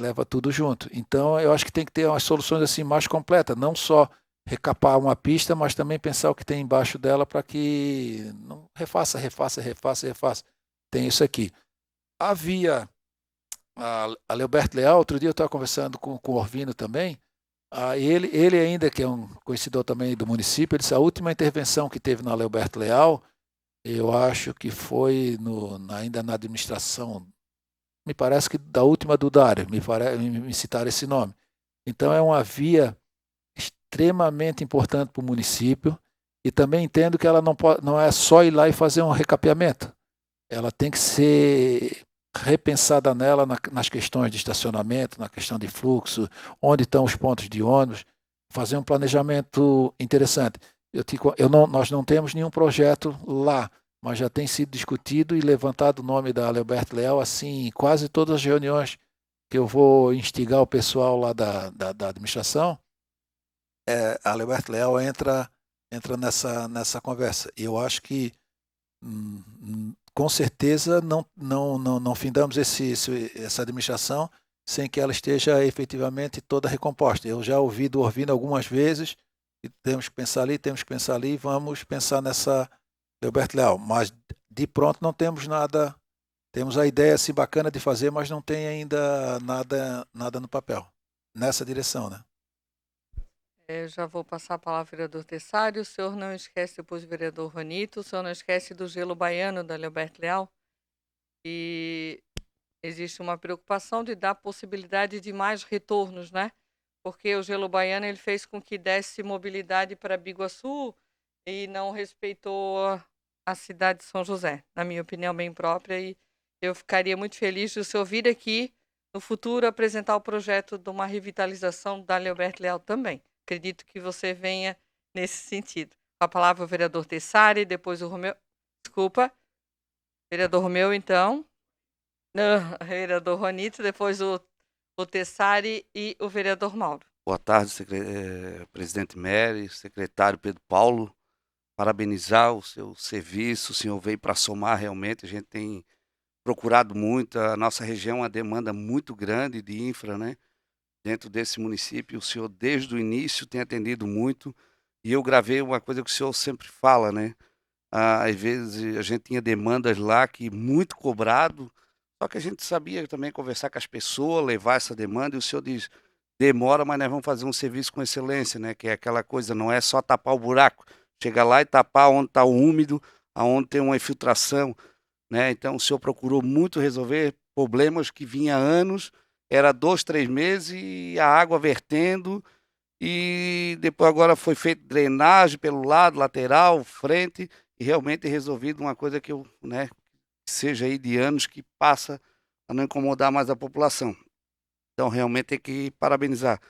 leva tudo junto. Então eu acho que tem que ter umas soluções assim mais completas, não só recapar uma pista, mas também pensar o que tem embaixo dela para que não refaça. Tem isso aqui. Havia a Leoberto Leal, outro dia eu estava conversando com o Orvino também, ele ainda, que é um conhecedor também do município, ele disse a última intervenção que teve na Leoberto Leal, eu acho que foi ainda na administração, me parece que da última do Dário, me citaram esse nome. Então é uma via extremamente importante para o município e também entendo que ela não é só ir lá e fazer um recapeamento. Ela tem que ser repensada nela nas questões de estacionamento, na questão de fluxo, onde estão os pontos de ônibus, fazer um planejamento interessante. Nós não temos nenhum projeto lá, mas já tem sido discutido e levantado o nome da Leoberto Leal, assim, em quase todas as reuniões que eu vou instigar o pessoal lá da administração, a Leoberto Leal entra nessa conversa. E eu acho que, com certeza, não findamos essa administração sem que ela esteja efetivamente toda recomposta. Eu já ouvi do Orvino algumas vezes, e temos que pensar ali, vamos pensar nessa Leoberto Leal. Mas, de pronto, não temos nada. Temos a ideia assim, bacana de fazer, mas não tem ainda nada no papel. Nessa direção, né? Eu já vou passar a palavra ao vereador Tessário. O senhor não esquece depois do vereador Ronito. O senhor não esquece do gelo baiano da Leoberto Leal. E existe uma preocupação de dar possibilidade de mais retornos, né? Porque o gelo baiano ele fez com que desse mobilidade para Biguaçu e não respeitou a cidade de São José, na minha opinião bem própria. E eu ficaria muito feliz de o senhor vir aqui no futuro apresentar o projeto de uma revitalização da Leoberto Leal também. Acredito que você venha nesse sentido. Com a palavra o vereador Tessari, depois o Romeu. Desculpa. Vereador Romeu, então. Não, vereador Juanito, depois o Tessari e o vereador Mauro. Boa tarde, presidente Mery, secretário Pedro Paulo. Parabenizar o seu serviço, o senhor veio para somar realmente, a gente tem procurado muito, a nossa região é uma demanda muito grande de infra, né? Dentro desse município, o senhor desde o início tem atendido muito, e eu gravei uma coisa que o senhor sempre fala, né? Às vezes a gente tinha demandas lá que muito cobrado, só que a gente sabia também conversar com as pessoas, levar essa demanda, e o senhor diz, demora, mas nós vamos fazer um serviço com excelência, né? Que é aquela coisa, não é só tapar o buraco, chegar lá e tapar onde está úmido, aonde tem uma infiltração, né? Então o senhor procurou muito resolver problemas que vinha há anos, era 2, 3 meses e a água vertendo, e depois agora foi feita drenagem pelo lado, lateral, frente, e realmente resolvido uma coisa que eu, né, que seja aí de anos que passa a não incomodar mais a população. Então realmente tem que parabenizar.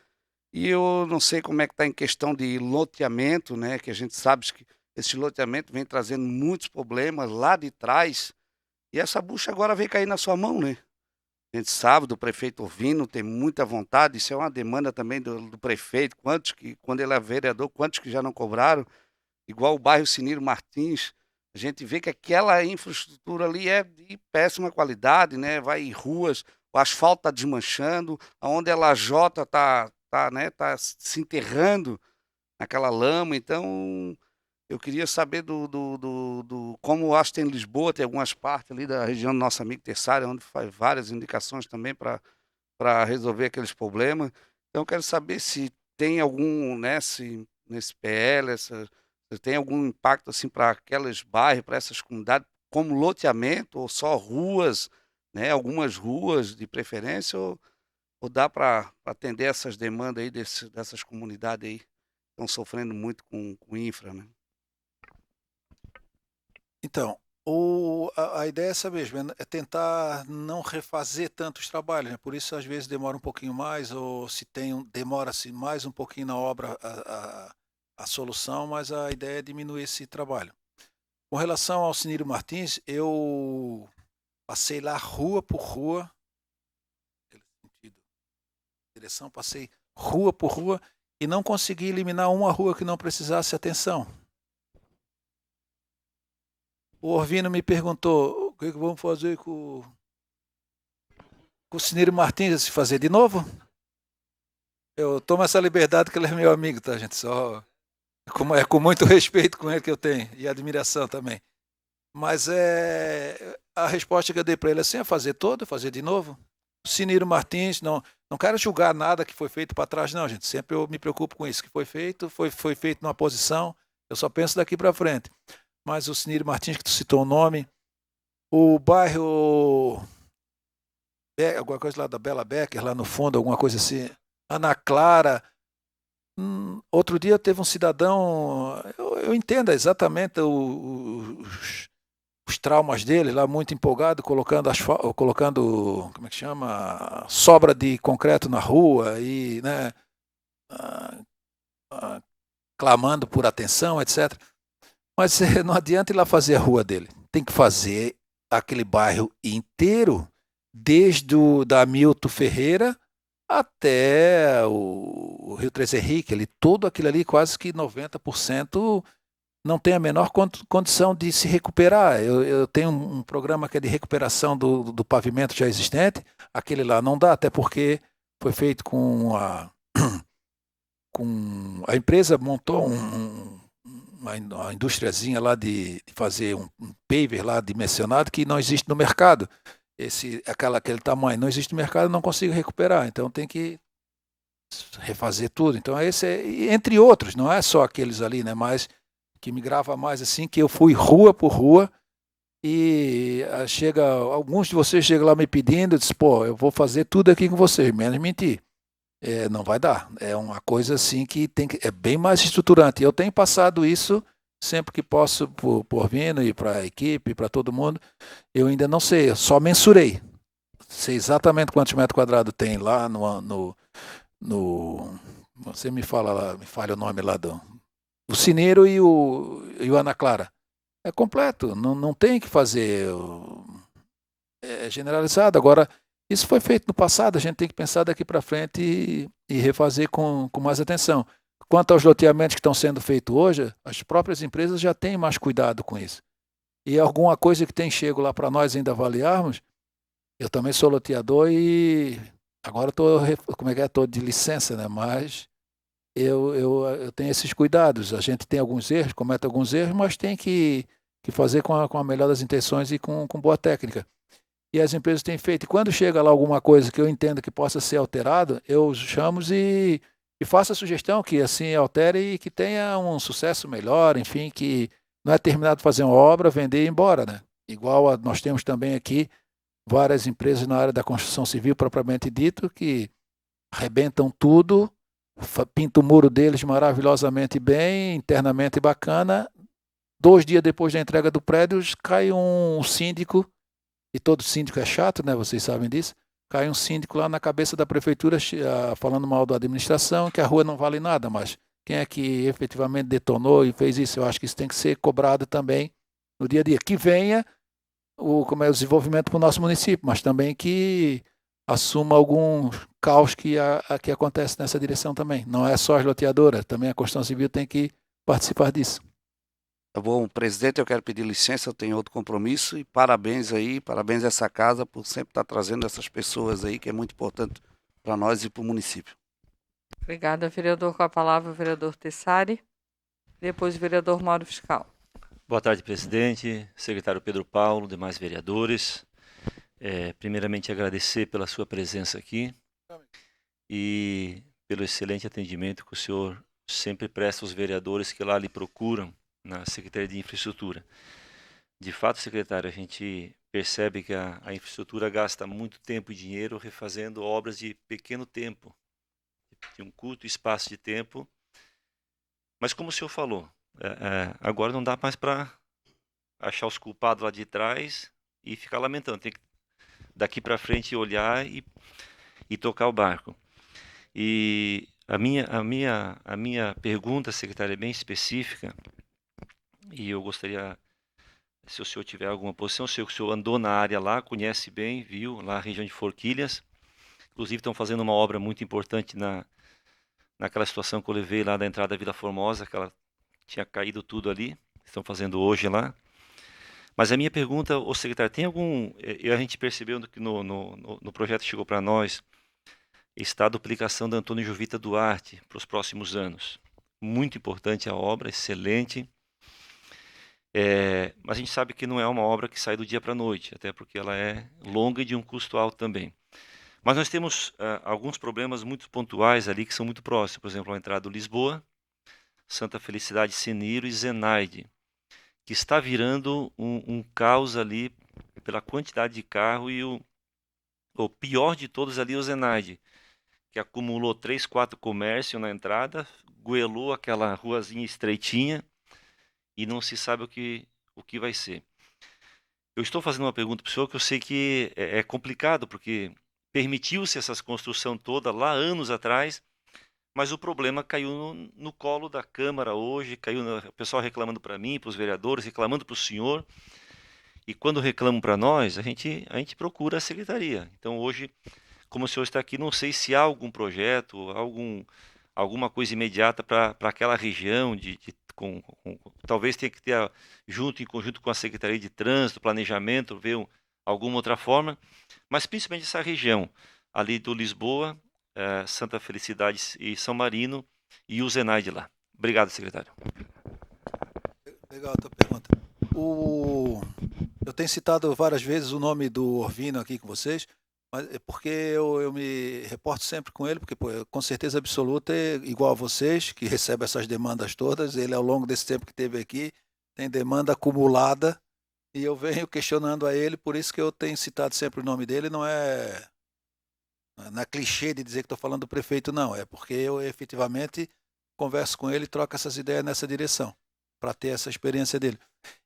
E eu não sei como é que está em questão de loteamento, né? Que a gente sabe que esse loteamento vem trazendo muitos problemas lá de trás. E essa bucha agora vem cair na sua mão, né? A gente sabe do prefeito Orvino, tem muita vontade. Isso é uma demanda também do prefeito. Quantos que, quando ele é vereador, quantos que já não cobraram? Igual o bairro Cinírio Martins. A gente vê que aquela infraestrutura ali é de péssima qualidade, né? Vai em ruas, o asfalto está desmanchando, aonde a lajota tá se enterrando naquela lama. Então, eu queria saber como eu acho que tem em Lisboa, tem algumas partes ali da região do nosso amigo Terçário, onde faz várias indicações também para resolver aqueles problemas. Então, eu quero saber se tem algum, né, se nesse PL, se tem algum impacto assim para aqueles bairros, para essas comunidades, como loteamento ou só ruas, né, algumas ruas de preferência, ou dá para atender essas demandas aí dessas comunidades aí que estão sofrendo muito com infra, né? Então, a ideia é essa mesmo, é tentar não refazer tantos trabalhos, né? Por isso às vezes demora um pouquinho mais, ou se demora-se mais um pouquinho na obra a solução, mas a ideia é diminuir esse trabalho. Com relação ao Cinírio Martins, eu passei lá rua por rua, naquele sentido, direção, passei rua por rua e não consegui eliminar uma rua que não precisasse atenção. O Orvino me perguntou, o que vamos fazer com o Cinírio Martins, se fazer de novo? Eu tomo essa liberdade que ele é meu amigo, tá, gente? Só é com muito respeito com ele que eu tenho e admiração também. Mas a resposta que eu dei para ele assim é fazer todo, fazer de novo. O Cinírio Martins, não quero julgar nada que foi feito para trás, não, gente. Sempre eu me preocupo com isso. Que foi feito numa posição, eu só penso daqui para frente. Mas o Cinírio Martins, que tu citou o nome, o bairro, alguma coisa lá da Bela Becker, lá no fundo, alguma coisa assim, Ana Clara. Outro dia teve um cidadão, eu entendo exatamente os traumas dele, lá muito empolgado, colocando, como é que chama, sobra de concreto na rua e, né, clamando por atenção, etc. Mas não adianta ir lá fazer a rua dele. Tem que fazer aquele bairro inteiro, desde da Milton Ferreira até o Rio Três Henrique, todo aquilo ali, quase que 90% não tem a menor condição de se recuperar. Eu tenho um programa que é de recuperação do pavimento já existente, aquele lá não dá, até porque foi feito com a empresa montou uma indústriazinha lá de fazer um paver lá dimensionado que não existe no mercado. Aquele tamanho não existe no mercado, não consigo recuperar. Então tem que refazer tudo. Então esse entre outros, não é só aqueles ali, né? Mas que me grava mais assim, que eu fui rua por rua e alguns de vocês chegam lá me pedindo, eu disse, pô, eu vou fazer tudo aqui com vocês, menos mentir. Não vai dar. É uma coisa assim que é bem mais estruturante. Eu tenho passado isso sempre que posso por Vino e para a equipe, para todo mundo. Eu ainda não sei, eu só mensurei. Sei exatamente quantos metros quadrados tem lá no você me falha o nome lá o Cineiro e o Ana Clara. É completo, não tem que fazer generalizado. Agora, isso foi feito no passado, a gente tem que pensar daqui para frente e refazer com mais atenção. Quanto aos loteamentos que estão sendo feitos hoje, as próprias empresas já têm mais cuidado com isso. E alguma coisa que tem chego lá para nós ainda avaliarmos, eu também sou loteador e agora estou de licença, né? Mas eu tenho esses cuidados. A gente tem alguns erros, comete alguns erros, mas tem que fazer com a melhor das intenções e com boa técnica. E as empresas têm feito. E quando chega lá alguma coisa que eu entendo que possa ser alterado, eu chamo e faço a sugestão que assim altere e que tenha um sucesso melhor, enfim, que não é terminado de fazer uma obra, vender e ir embora, né? Igual nós temos também aqui várias empresas na área da construção civil propriamente dito que arrebentam tudo, pintam o muro deles maravilhosamente bem, internamente bacana. 2 dias depois da entrega do prédio, cai um síndico, e todo síndico é chato, né? Vocês sabem disso. Cai um síndico lá na cabeça da prefeitura falando mal da administração, que a rua não vale nada, mas quem é que efetivamente detonou e fez isso? Eu acho que isso tem que ser cobrado também no dia a dia. Que venha o desenvolvimento para o nosso município, mas também que assuma algum caos que acontece nessa direção também. Não é só as loteadoras, também a construção civil tem que participar disso. Tá bom, presidente, eu quero pedir licença, eu tenho outro compromisso e parabéns aí, parabéns a essa casa por sempre estar trazendo essas pessoas aí, que é muito importante para nós e para o município. Obrigada, vereador. Com a palavra, o vereador Tessari. Depois, o vereador Mauro Fiscal. Boa tarde, presidente, secretário Pedro Paulo, demais vereadores. Primeiramente, agradecer pela sua presença aqui e pelo excelente atendimento que o senhor sempre presta aos vereadores que lá lhe procuram na Secretaria de Infraestrutura. De fato, secretário, a gente percebe que a infraestrutura gasta muito tempo e dinheiro refazendo obras de pequeno tempo, de um curto espaço de tempo. Mas como o senhor falou, agora não dá mais para achar os culpados lá de trás e ficar lamentando. Tem que daqui para frente olhar e tocar o barco. E a minha pergunta, secretária, é bem específica. E eu gostaria, se o senhor tiver alguma posição, eu sei que o senhor andou na área lá, conhece bem, viu, lá na região de Forquilhas. Inclusive estão fazendo uma obra muito importante naquela situação que eu levei lá da entrada da Vila Formosa, que ela tinha caído tudo ali. Estão fazendo hoje lá. Mas a minha pergunta, ô secretário, tem algum... A gente percebeu que no projeto que chegou para nós, está a duplicação da Antônio Jovita Duarte para os próximos anos. Muito importante a obra, excelente. Mas a gente sabe que não é uma obra que sai do dia para a noite, até porque ela é longa e de um custo alto também. Mas nós temos alguns problemas muito pontuais ali que são muito próximos. Por exemplo, a entrada do Lisboa, Santa Felicidade, Seniro e Zenaide, que está virando um caos ali pela quantidade de carro e o pior de todos ali é o Zenaide, que acumulou 3, 4 comércios na entrada, goelou aquela ruazinha estreitinha e não se sabe o que vai ser. Eu estou fazendo uma pergunta para o senhor que eu sei que é complicado, porque permitiu-se essa construção toda lá anos atrás, mas o problema caiu no colo da Câmara hoje, o pessoal reclamando para mim, para os vereadores, reclamando para o senhor. E quando reclamam para nós, a gente procura a secretaria. Então hoje, como o senhor está aqui, não sei se há algum projeto, alguma coisa imediata para aquela região, talvez tenha que ter em conjunto com a Secretaria de Trânsito, Planejamento, ver alguma outra forma, mas principalmente essa região ali do Lisboa, Santa Felicidade e São Marino e o Zenaide lá. Obrigado, secretário. Legal a tua pergunta. Eu tenho citado várias vezes o nome do Orvino aqui com vocês, mas é porque eu me reporto sempre com ele, porque com certeza absoluta, igual a vocês, que recebem essas demandas todas, ele ao longo desse tempo que esteve aqui, tem demanda acumulada, e eu venho questionando a ele, por isso que eu tenho citado sempre o nome dele, não é clichê de dizer que estou falando do prefeito, não, é porque eu efetivamente converso com ele e troco essas ideias nessa direção, para ter essa experiência dele.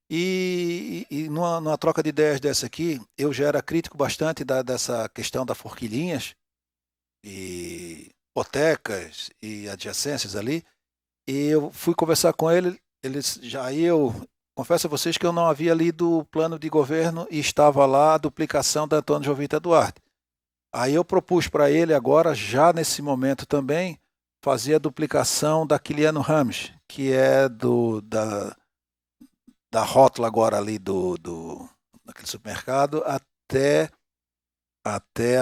E numa troca de ideias dessa aqui, eu já era crítico bastante dessa questão da Forquilhinhas, e hipotecas e adjacências ali, e eu fui conversar com ele, eu confesso a vocês que eu não havia lido o plano de governo e estava lá a duplicação da Antônio Jovita Duarte. Aí eu propus para ele agora, já nesse momento também, fazer a duplicação da Quiliano Rames, que é da rótula agora ali daquele supermercado até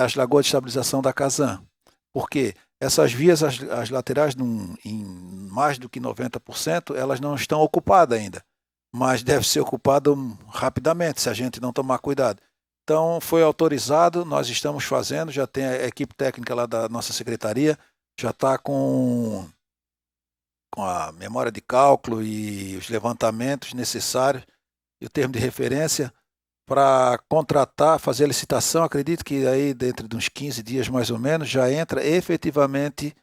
as lagoas de estabilização da Casan. Por quê? Essas vias, as laterais, em mais do que 90%, elas não estão ocupadas ainda, mas deve ser ocupado rapidamente, se a gente não tomar cuidado. Então, foi autorizado, nós estamos fazendo, já tem a equipe técnica lá da nossa secretaria, já está com a memória de cálculo e os levantamentos necessários e o termo de referência para contratar, fazer a licitação. Acredito que aí dentro de uns 15 dias mais ou menos já entra efetivamente,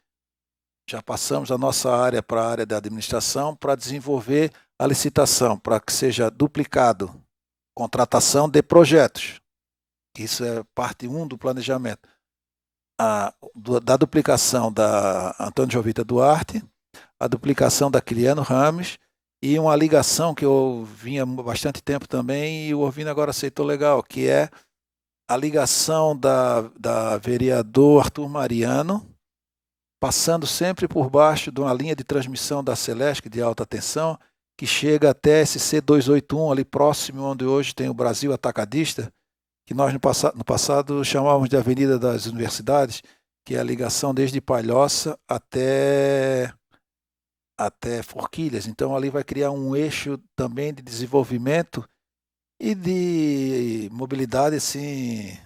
já passamos a nossa área para a área da administração para desenvolver a licitação, para que seja duplicado contratação de projetos. Isso é parte 1 do planejamento. Da duplicação da Antônio Jovita Duarte, a duplicação da Quiliano Rames e uma ligação que eu vinha há bastante tempo também e o Orvino agora aceitou legal, que é a ligação da vereador Arthur Mariano, passando sempre por baixo de uma linha de transmissão da Celesc de alta tensão, que chega até SC 281, ali próximo onde hoje tem o Brasil Atacadista, que nós no passado chamávamos de Avenida das Universidades, que é a ligação desde Palhoça até Forquilhas. Então ali vai criar um eixo também de desenvolvimento e de mobilidade assim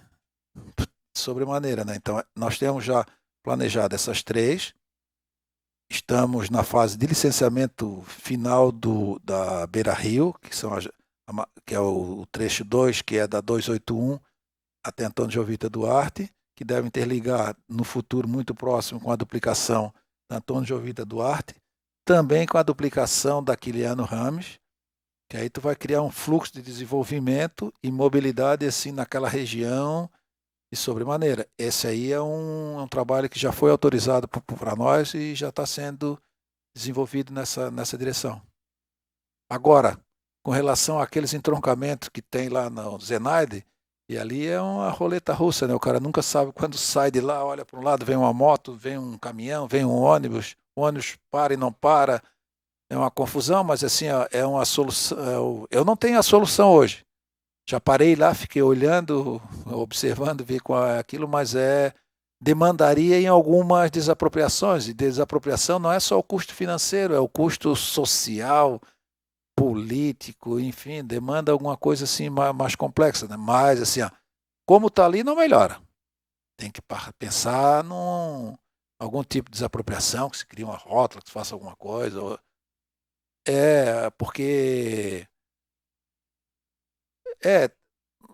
sobremaneira, né? Então nós temos já planejado essas 3. Estamos na fase de licenciamento final da Beira Rio, que é o trecho 2, que é da 281 até Antônio Jovita Duarte, que deve interligar no futuro muito próximo com a duplicação da Antônio Jovita Duarte, também com a duplicação da Quiliano Rames, que aí tu vai criar um fluxo de desenvolvimento e mobilidade assim naquela região de sobremaneira. Esse aí é um trabalho que já foi autorizado para nós e já está sendo desenvolvido nessa direção. Agora, com relação àqueles entroncamentos que tem lá no Zenaide, e ali é uma roleta russa, né? O cara nunca sabe quando sai de lá, olha para um lado, vem uma moto, vem um caminhão, vem um ônibus, o ônibus para e não para, é uma confusão, mas assim, é uma solução. Eu não tenho a solução hoje. Já parei lá, fiquei olhando, observando, vi com aquilo, mas demandaria em algumas desapropriações, e desapropriação não é só o custo financeiro, é o custo social, político, enfim, demanda alguma coisa assim mais complexa, né? Mas assim, como está ali não melhora. Tem que pensar algum tipo de desapropriação, que se crie uma rótula, que se faça alguma coisa. Porque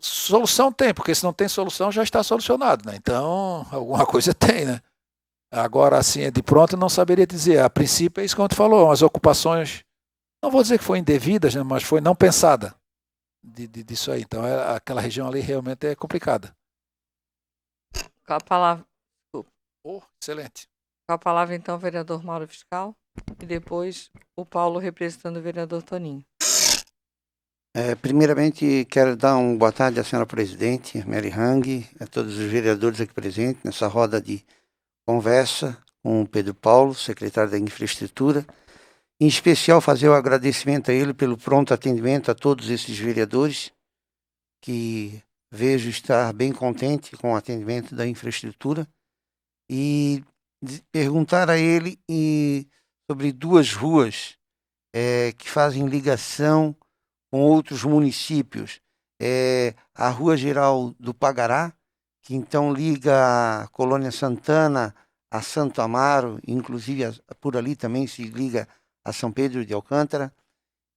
solução tem, porque se não tem solução já está solucionado, né? Então, alguma coisa tem, né? Agora, assim, de pronto, eu não saberia dizer. A princípio é isso que você falou, as ocupações, não vou dizer que foi indevidas, né, mas foi não pensada disso aí. Então, aquela região ali realmente é complicada. Com a palavra, Excelente. com a palavra então, o vereador Mauro Fiscal, e depois o Paulo representando o vereador Toninho. Primeiramente, quero dar uma boa tarde à senhora presidente, Mary Hang, a todos os vereadores aqui presentes nessa roda de conversa com o Pedro Paulo, secretário da Infraestrutura. Em especial, fazer o agradecimento a ele pelo pronto atendimento a todos esses vereadores, que vejo estar bem contente com o atendimento da infraestrutura, e perguntar a ele sobre 2 ruas que fazem ligação com outros municípios. A Rua Geral do Pagará, que então liga a Colônia Santana a Santo Amaro, inclusive por ali também se liga a São Pedro de Alcântara,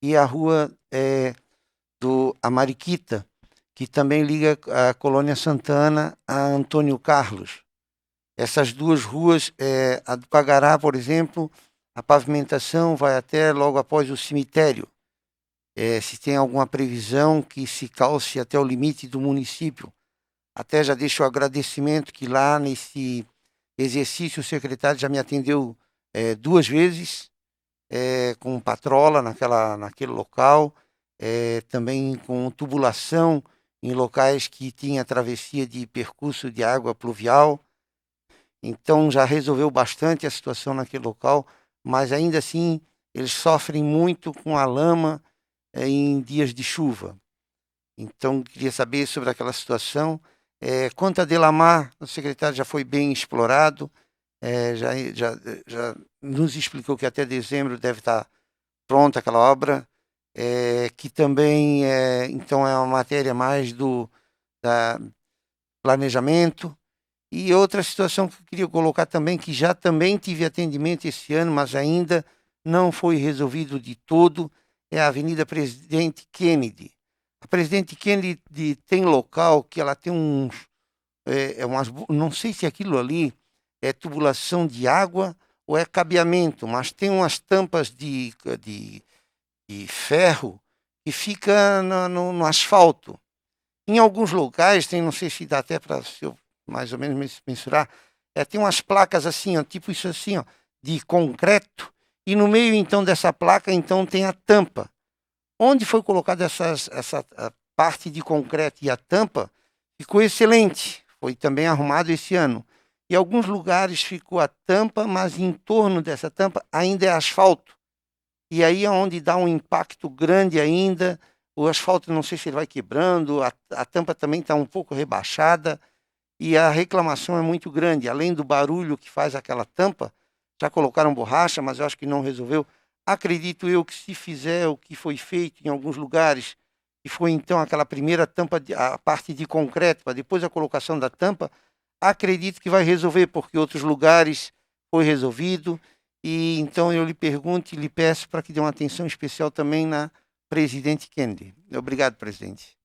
e a Rua do Amariquita, que também liga a Colônia Santana a Antônio Carlos. Essas 2 ruas, a do Pagará, por exemplo, a pavimentação vai até logo após o cemitério. Se tem alguma previsão que se calce até o limite do município. Até já deixo o agradecimento que lá nesse exercício o secretário já me atendeu 2 vezes com patrola naquele local. também com tubulação em locais que tinha travessia de percurso de água pluvial. Então já resolveu bastante a situação naquele local, mas ainda assim eles sofrem muito com a lama em dias de chuva. Então queria saber sobre aquela situação. Quanto a Delamar, o secretário já foi bem explorado, já nos explicou que até dezembro deve estar pronta aquela obra, que também então é uma matéria mais da planejamento. E outra situação que eu queria colocar também, que já também tive atendimento esse ano, mas ainda não foi resolvido de todo, é a Avenida Presidente Kennedy. A Presidente Kennedy tem local que ela tem não sei se aquilo ali é tubulação de água ou é cabeamento, mas tem umas tampas de ferro que fica no asfalto. Em alguns locais, não sei se dá até para mais ou menos mensurar, tem umas placas assim, ó, tipo isso assim, ó, de concreto, e no meio então dessa placa então tem a tampa. Onde foi colocada essa parte de concreto e a tampa, ficou excelente, foi também arrumado esse ano. Em alguns lugares ficou a tampa, mas em torno dessa tampa ainda é asfalto. E aí é onde dá um impacto grande ainda, o asfalto não sei se ele vai quebrando, a tampa também está um pouco rebaixada, e a reclamação é muito grande. Além do barulho que faz aquela tampa, já colocaram borracha, mas eu acho que não resolveu. Acredito eu que se fizer o que foi feito em alguns lugares, que foi então aquela primeira tampa, a parte de concreto, para depois a colocação da tampa, acredito que vai resolver, porque outros lugares foi resolvido. E então eu lhe pergunto e lhe peço para que dê uma atenção especial também na Presidente Kennedy. Obrigado, presidente.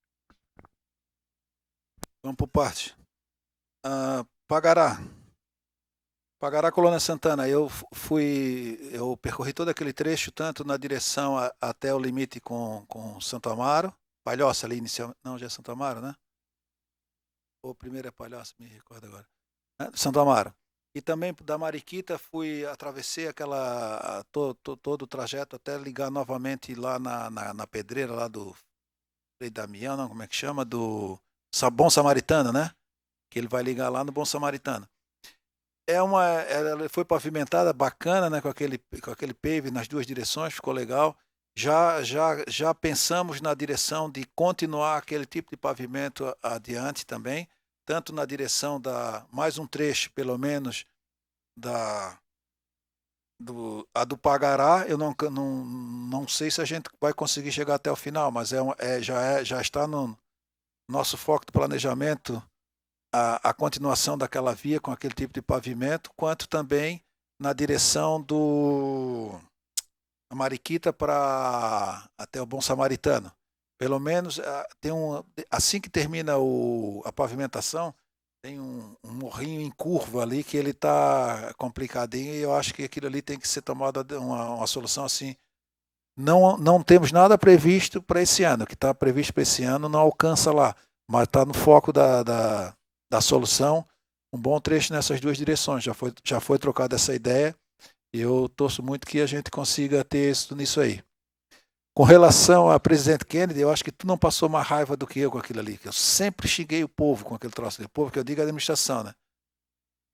Vamos por parte. Pagará, Colônia Santana. Eu percorri todo aquele trecho, tanto na direção até o limite com Santo Amaro, Palhoça ali inicialmente. Não, já é Santo Amaro, né? Ou primeiro é Palhoça, me recordo agora. Santo Amaro. E também da Mariquita atravessei todo o trajeto até ligar novamente lá na pedreira lá do Frei Damião, não, como é que chama? Do Bom Samaritano, né? Que ele vai ligar lá no Bom Samaritano. Ela foi pavimentada, bacana, né? Com aquele pave nas duas direções, ficou legal. Já pensamos na direção de continuar aquele tipo de pavimento adiante também, tanto na direção mais um trecho, pelo menos, do Pagará. Eu não sei se a gente vai conseguir chegar até o final, mas já está no nosso foco do planejamento a continuação daquela via com aquele tipo de pavimento, quanto também na direção do Mariquita até o Bom Samaritano. Pelo menos assim que termina a pavimentação, tem um morrinho em curva ali que ele está complicadinho, e eu acho que aquilo ali tem que ser tomada uma solução assim. Não temos nada previsto para esse ano. O que está previsto para esse ano não alcança lá, mas está no foco da solução. Um bom trecho nessas duas direções. Já foi trocada essa ideia, e eu torço muito que a gente consiga ter êxito nisso aí. Com relação a Presidente Kennedy, eu acho que tu não passou mais raiva do que eu com aquilo ali, que eu sempre xinguei o povo com aquele troço ali. O povo que eu digo é a administração, né?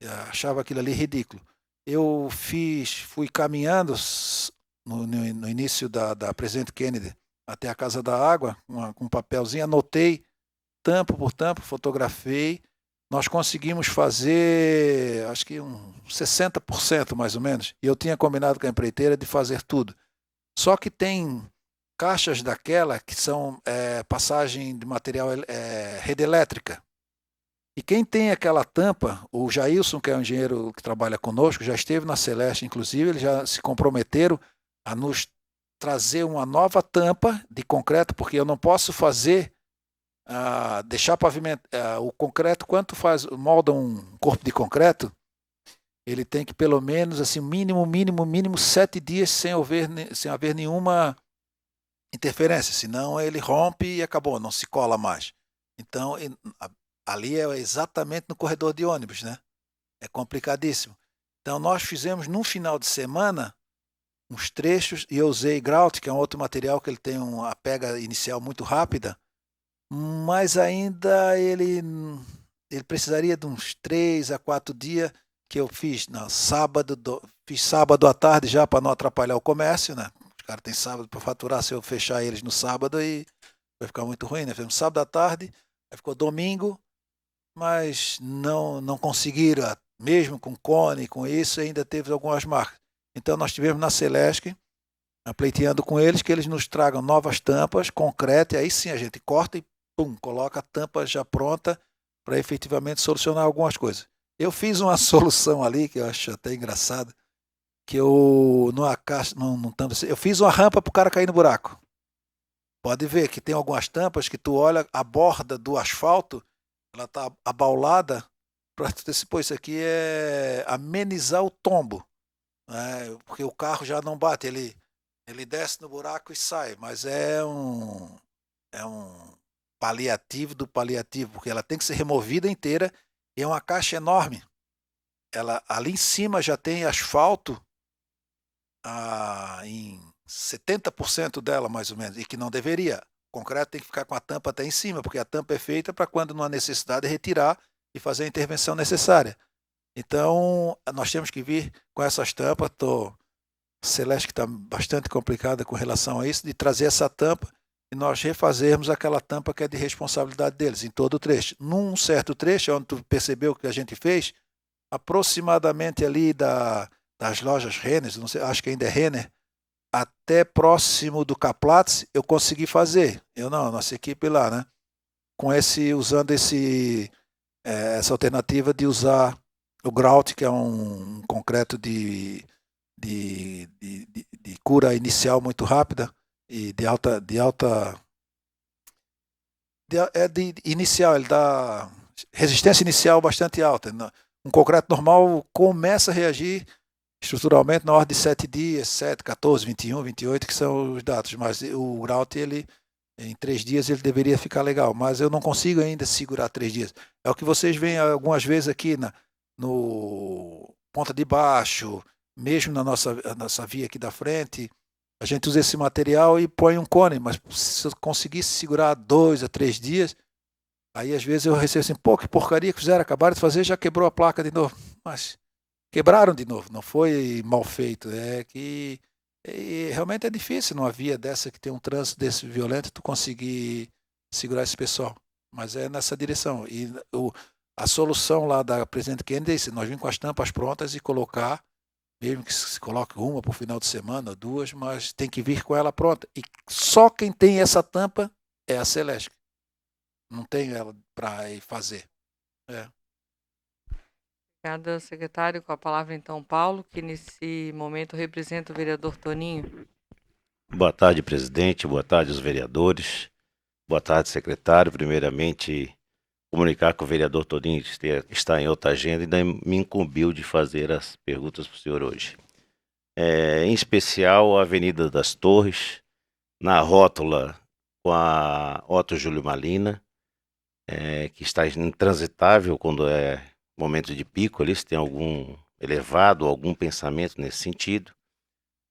Eu achava aquilo ali ridículo. Eu fui caminhando no início da Presidente Kennedy até a Casa da Água, com um papelzinho, anotei tampo por tampo, fotografei. Nós conseguimos fazer, acho que uns 60% mais ou menos, e eu tinha combinado com a empreiteira de fazer tudo. Só que tem caixas daquela que são passagem de material, rede elétrica. E quem tem aquela tampa, o Jailson, que é um engenheiro que trabalha conosco, já esteve na Celeste, inclusive, eles já se comprometeram a nos trazer uma nova tampa de concreto, porque eu não posso deixar o concreto. Quando tu molda um corpo de concreto, ele tem que pelo menos, assim, mínimo 7 dias sem haver nenhuma interferência, senão ele rompe e acabou, não se cola mais. Então, ali é exatamente no corredor de ônibus, né? É complicadíssimo. Então, nós fizemos num final de semana uns trechos, e eu usei grout, que é um outro material que ele tem uma pega inicial muito rápida, mas ainda ele precisaria de uns 3 a 4 dias, que eu fiz fiz sábado à tarde já para não atrapalhar o comércio, né? Os caras têm sábado para faturar, se eu fechar eles no sábado aí vai ficar muito ruim, né? Fizemos sábado à tarde, aí ficou domingo, mas não conseguiram, mesmo com cone, com isso, ainda teve algumas marcas. Então nós tivemos na Celesc, pleiteando com eles, que eles nos tragam novas tampas, concreto, e aí sim a gente corta e pum, coloca a tampa já pronta para efetivamente solucionar algumas coisas. Eu fiz uma solução ali, que eu acho até engraçado, que eu, numa caixa, eu fiz uma rampa para o cara cair no buraco. Pode ver que tem algumas tampas que tu olha a borda do asfalto, ela está abaulada, para tu dizer, pô, isso aqui é amenizar o tombo, né? Porque o carro já não bate, ele desce no buraco e sai, mas é um paliativo do paliativo, porque ela tem que ser removida inteira e é uma caixa enorme. Ela, ali em cima já tem asfalto em 70% dela, mais ou menos, e que não deveria. O concreto tem que ficar com a tampa até em cima, porque a tampa é feita para quando não há necessidade retirar e fazer a intervenção necessária. Então, nós temos que vir com essas tampas. Celeste que está bastante complicada com relação a isso, de trazer essa tampa e nós refazermos aquela tampa que é de responsabilidade deles, em todo o trecho. Num certo trecho, onde tu percebeu o que a gente fez, aproximadamente ali das lojas Renner, não sei, acho que ainda é Renner, até próximo do Caplatz, eu consegui fazer. Nossa equipe lá, né? Usando essa alternativa de usar o grout, que é um concreto de cura inicial muito rápida e inicial, ele dá resistência inicial bastante alta. Um concreto normal começa a reagir estruturalmente na ordem de 7 dias, 7, 14, 21, 28, que são os dados, mas o grout, em 3 dias ele deveria ficar legal, mas eu não consigo ainda segurar 3 dias. É o que vocês veem algumas vezes aqui no ponta de baixo, mesmo na nossa via aqui da frente, a gente usa esse material e põe um cone, mas se eu conseguisse segurar 2 a 3 dias, aí às vezes eu recebo assim, pô, que porcaria que fizeram, acabaram de fazer, já quebrou a placa de novo. Mas quebraram de novo, não foi mal feito, é que realmente é difícil numa via dessa que tem um trânsito desse violento, tu conseguir segurar esse pessoal, mas é nessa direção. E a solução lá da presidente Kennedy é isso, nós vimos com as tampas prontas e colocar, mesmo que se coloque uma por final de semana, 2, mas tem que vir com ela pronta. E só quem tem essa tampa é a Celeste. Não tem ela para fazer. Obrigada, secretário. Com a palavra, então, Paulo, que nesse momento representa o vereador Toninho. Boa tarde, presidente. Boa tarde, os vereadores. Boa tarde, secretário. Primeiramente, comunicar que o vereador Toninho está em outra agenda e ainda me incumbiu de fazer as perguntas para o senhor hoje. Em especial, a Avenida das Torres, na rótula com a Otto Júlio Malina, que está intransitável quando é momento de pico, ali se tem algum elevado, algum pensamento nesse sentido.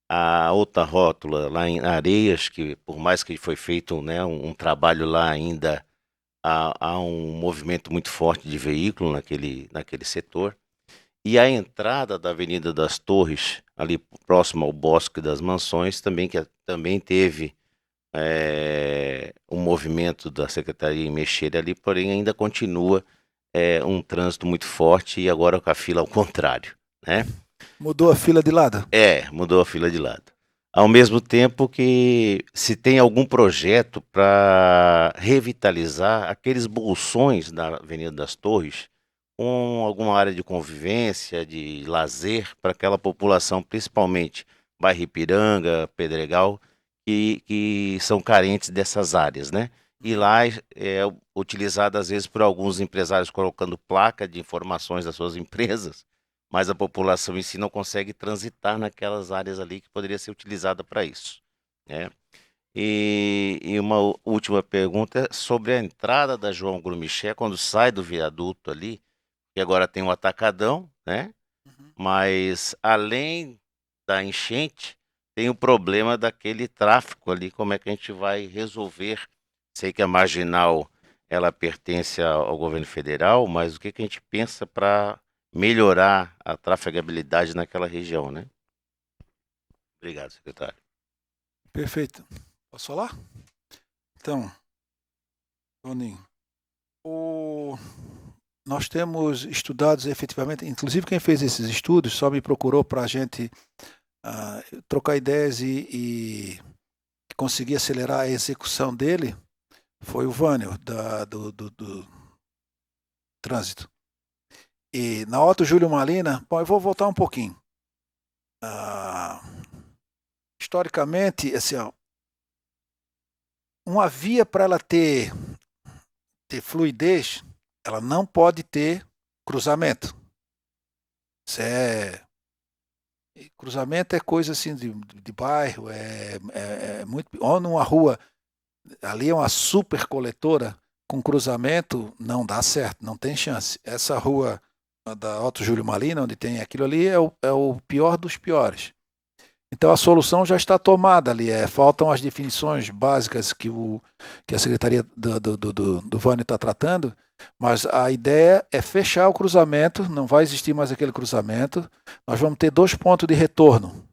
A outra rótula lá em Areias, que por mais que foi feito, né, um trabalho lá ainda, há um movimento muito forte de veículo naquele setor. E a entrada da Avenida das Torres, ali próximo ao Bosque das Mansões, também, que também teve um movimento da Secretaria em mexer ali, porém ainda continua um trânsito muito forte e agora com a fila ao contrário, né? Mudou a fila de lado? Mudou a fila de lado. Ao mesmo tempo que se tem algum projeto para revitalizar aqueles bolsões da Avenida das Torres com alguma área de convivência, de lazer para aquela população, principalmente bairro Ipiranga, Pedregal, que são carentes dessas áreas, né? E lá é utilizado às vezes por alguns empresários colocando placa de informações das suas empresas, mas a população em si não consegue transitar naquelas áreas ali que poderia ser utilizada para isso, né? E uma última pergunta é sobre a entrada da João Grumiché, quando sai do viaduto ali, que agora tem um atacadão, né? Mas além da enchente, tem o problema daquele tráfico ali, como é que a gente vai resolver? Sei que a Marginal, ela pertence ao governo federal, mas o que a gente pensa para melhorar a trafegabilidade naquela região, né? Obrigado, secretário. Perfeito. Posso falar? Então, Toninho, nós temos estudados efetivamente, inclusive quem fez esses estudos só me procurou para a gente trocar ideias e conseguir acelerar a execução dele, foi o Vânio, do trânsito. E na Otto Júlio Malina, bom, eu vou voltar um pouquinho. Historicamente, assim, ó, uma via para ela ter fluidez, ela não pode ter cruzamento. Cruzamento é coisa assim de bairro, muito. Ou numa rua, ali é uma super coletora, com cruzamento não dá certo, não tem chance. Essa rua da Otto Júlio Malina, onde tem aquilo ali, é o pior dos piores. Então a solução já está tomada ali, faltam as definições básicas que a Secretaria do Vânio está tratando, mas a ideia é fechar o cruzamento, não vai existir mais aquele cruzamento, nós vamos ter 2 pontos de retorno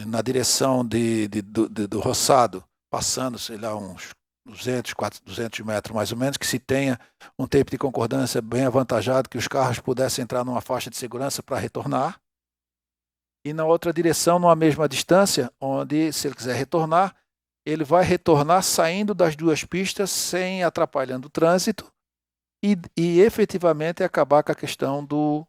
na direção do roçado, passando, sei lá, uns 200 metros mais ou menos, que se tenha um tempo de concordância bem avantajado, que os carros pudessem entrar numa faixa de segurança para retornar, e na outra direção, numa mesma distância, onde, se ele quiser retornar, ele vai retornar saindo das 2 pistas, sem atrapalhando o trânsito, e efetivamente acabar com a questão do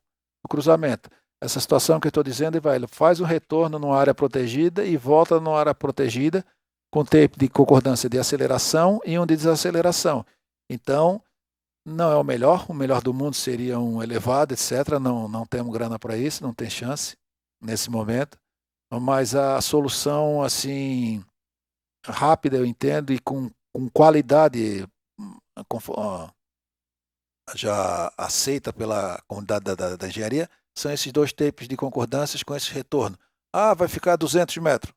cruzamento. Essa situação que eu estou dizendo, ele faz um retorno numa área protegida e volta numa área protegida, com tempo de concordância de aceleração e um de desaceleração. Então, não é o melhor do mundo seria um elevado, etc. Não temos grana para isso, não tem chance nesse momento, mas a solução assim rápida, eu entendo, e com qualidade já aceita pela comunidade da engenharia, são esses 2 tipos de concordâncias com esse retorno. Vai ficar 200 metros.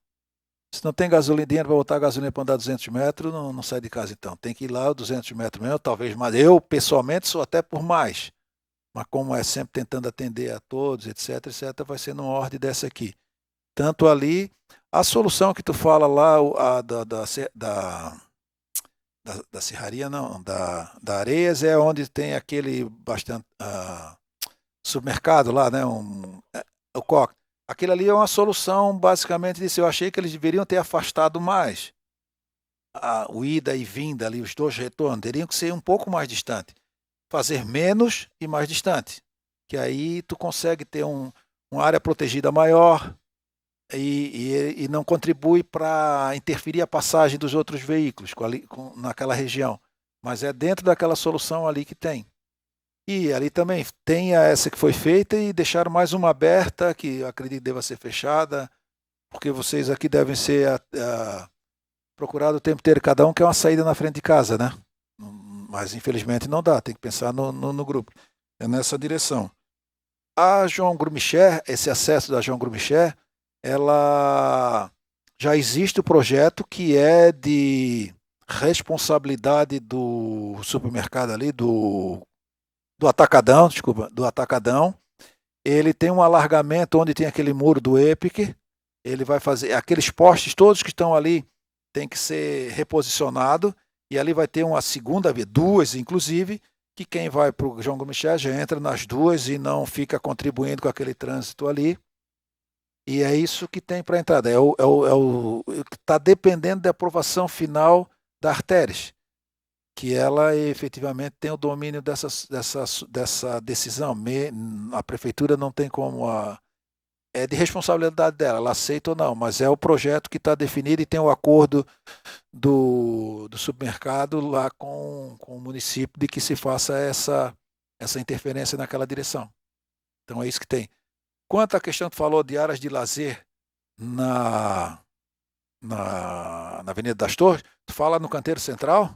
Se não tem gasolina, dinheiro para botar gasolina para andar 200 metros, não sai de casa então. Tem que ir lá 200 metros mesmo, talvez mais. Eu, pessoalmente, sou até por mais. Mas como é sempre tentando atender a todos, etc., vai ser numa ordem dessa aqui. Tanto ali, a solução que tu fala lá, da serraria, não, da Areias, é onde tem aquele bastante supermercado lá, né? O Coque. Aquilo ali é uma solução, basicamente, disso. Eu achei que eles deveriam ter afastado mais o ida e vinda ali, os 2 retornos, teriam que ser um pouco mais distante. Fazer menos e mais distante, que aí tu consegue ter uma área protegida maior e não contribui para interferir a passagem dos outros veículos naquela região, mas é dentro daquela solução ali que tem. E ali também tem essa que foi feita e deixaram mais uma aberta, que eu acredito deva ser fechada, porque vocês aqui devem ser procurado o tempo inteiro, cada um quer uma saída na frente de casa, né? Mas infelizmente não dá, tem que pensar no grupo. É nessa direção. A João Grumicher, esse acesso da João Grumicher, ela já existe o projeto que é de responsabilidade do supermercado ali, do Atacadão, do Atacadão. Ele tem um alargamento onde tem aquele muro do EPIC, ele vai fazer, aqueles postes todos que estão ali tem que ser reposicionado, e ali vai ter uma segunda via, 2 inclusive, que quem vai para o João Gomes já entra nas 2 e não fica contribuindo com aquele trânsito ali. E é isso que tem para a entrada. Está dependendo da aprovação final da Artéres, que ela efetivamente tem o domínio dessa decisão. A prefeitura não tem como... É de responsabilidade dela, ela aceita ou não, mas é o projeto que está definido e tem o acordo do supermercado lá com o município de que se faça essa interferência naquela direção. Então é isso que tem. Quanto à questão que tu falou de áreas de lazer na Avenida das Torres, tu fala no Canteiro Central?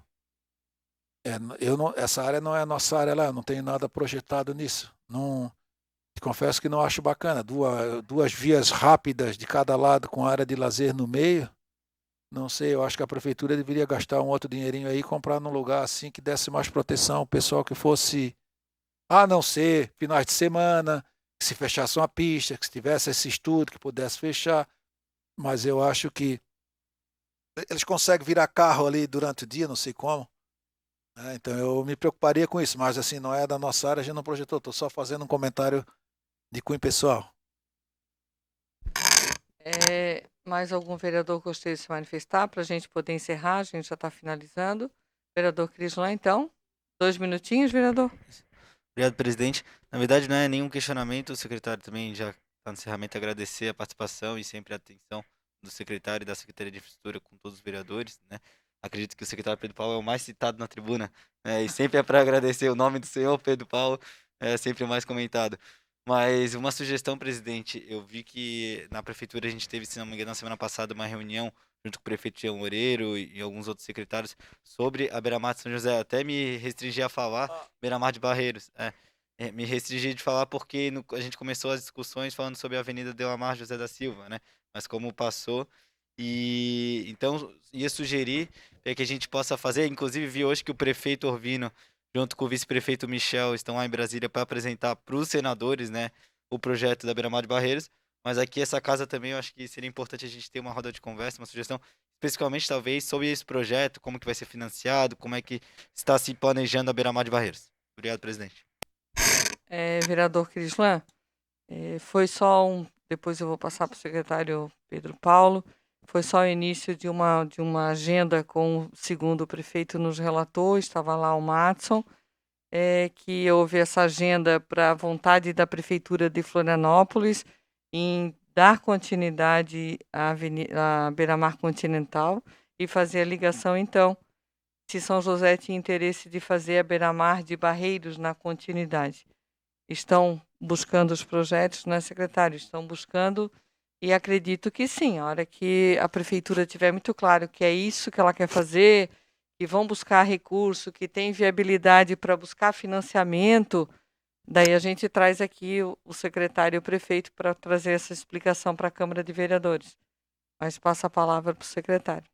Essa área não é a nossa área lá, eu não tenho nada projetado nisso. Não, Te confesso que não acho bacana. Duas vias rápidas de cada lado com área de lazer no meio. Não sei, eu acho que a prefeitura deveria gastar um outro dinheirinho aí e comprar num lugar assim que desse mais proteção ao pessoal que fosse, a não ser finais de semana, que se fechasse uma pista, que se tivesse esse estudo que pudesse fechar. Mas eu acho que eles conseguem virar carro ali durante o dia, não sei como. Então eu me preocuparia com isso, mas assim, não é da nossa área, a gente não projetou. Estou só fazendo um comentário de cunho pessoal. Mais algum vereador gostaria de se manifestar para a gente poder encerrar? A gente já está finalizando. Vereador Crislan, então. 2 minutinhos, vereador. Obrigado, presidente. Na verdade, não é nenhum questionamento. O secretário também já está no encerramento agradecer a participação e sempre a atenção do secretário e da Secretaria de Infraestrutura com todos os vereadores, né? Acredito que o secretário Pedro Paulo é o mais citado na tribuna, né? E sempre é para agradecer o nome do senhor Pedro Paulo, é sempre o mais comentado. Mas uma sugestão, presidente, eu vi que na prefeitura a gente teve, se não me engano, na semana passada uma reunião junto com o prefeito Jean Loureiro e alguns outros secretários sobre a Beira-Mar de São José. Até me restringi a falar Beira-Mar de Barreiros. Me restringi de falar porque a gente começou as discussões falando sobre a Avenida Delamar José da Silva, né? Mas como passou, e então ia sugerir que a gente possa fazer, inclusive vi hoje que o prefeito Orvino junto com o vice-prefeito Michel, estão lá em Brasília para apresentar para os senadores, né, o projeto da Beira-Mar de Barreiros. Mas aqui essa casa também eu acho que seria importante a gente ter uma roda de conversa, uma sugestão, especificamente talvez sobre esse projeto, como que vai ser financiado, como é que está se planejando a Beira-Mar de Barreiros. Obrigado, presidente. Vereador Crislan, foi só depois eu vou passar para o secretário Pedro Paulo, foi só o início de uma agenda com, segundo o prefeito nos relatou, estava lá o Matson, que houve essa agenda para a vontade da Prefeitura de Florianópolis em dar continuidade à Beira-Mar Continental e fazer a ligação, então, se São José tinha interesse de fazer a Beira-Mar de Barreiros na continuidade. Estão buscando os projetos, né, secretário? Estão buscando e acredito que sim, a hora que a Prefeitura tiver muito claro que é isso que ela quer fazer, que vão buscar recurso, que tem viabilidade para buscar financiamento, daí a gente traz aqui o secretário e o prefeito para trazer essa explicação para a Câmara de Vereadores. Mas passa a palavra para o secretário.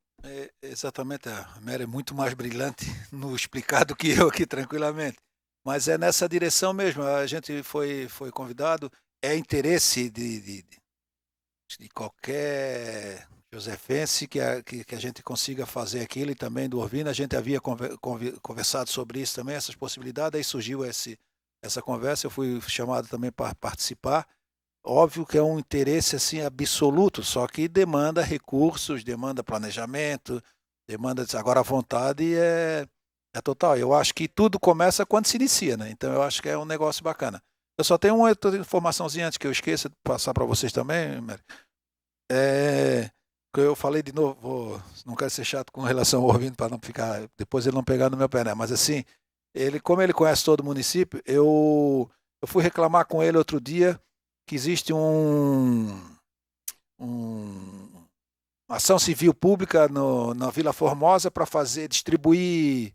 Exatamente, a Mary é muito mais brilhante no explicar do que eu aqui, tranquilamente. Mas é nessa direção mesmo, a gente foi convidado, é interesse de qualquer josefense que a gente consiga fazer aquilo, e também do Orvino. A gente havia conversado sobre isso também, essas possibilidades, aí surgiu essa conversa, eu fui chamado também para participar. Óbvio que é um interesse assim absoluto, só que demanda recursos, demanda planejamento, demanda... Agora a vontade é total. Eu acho que tudo começa quando se inicia, né? Então eu acho que é um negócio bacana. Eu só tenho uma informaçãozinha antes que eu esqueça de passar para vocês também, Mary. Eu falei de novo, não quero ser chato com relação ao Orvino para não ficar, depois ele não pegar no meu pé, né? Mas assim, como ele conhece todo o município, eu fui reclamar com ele outro dia que existe uma ação civil pública na Vila Formosa para distribuir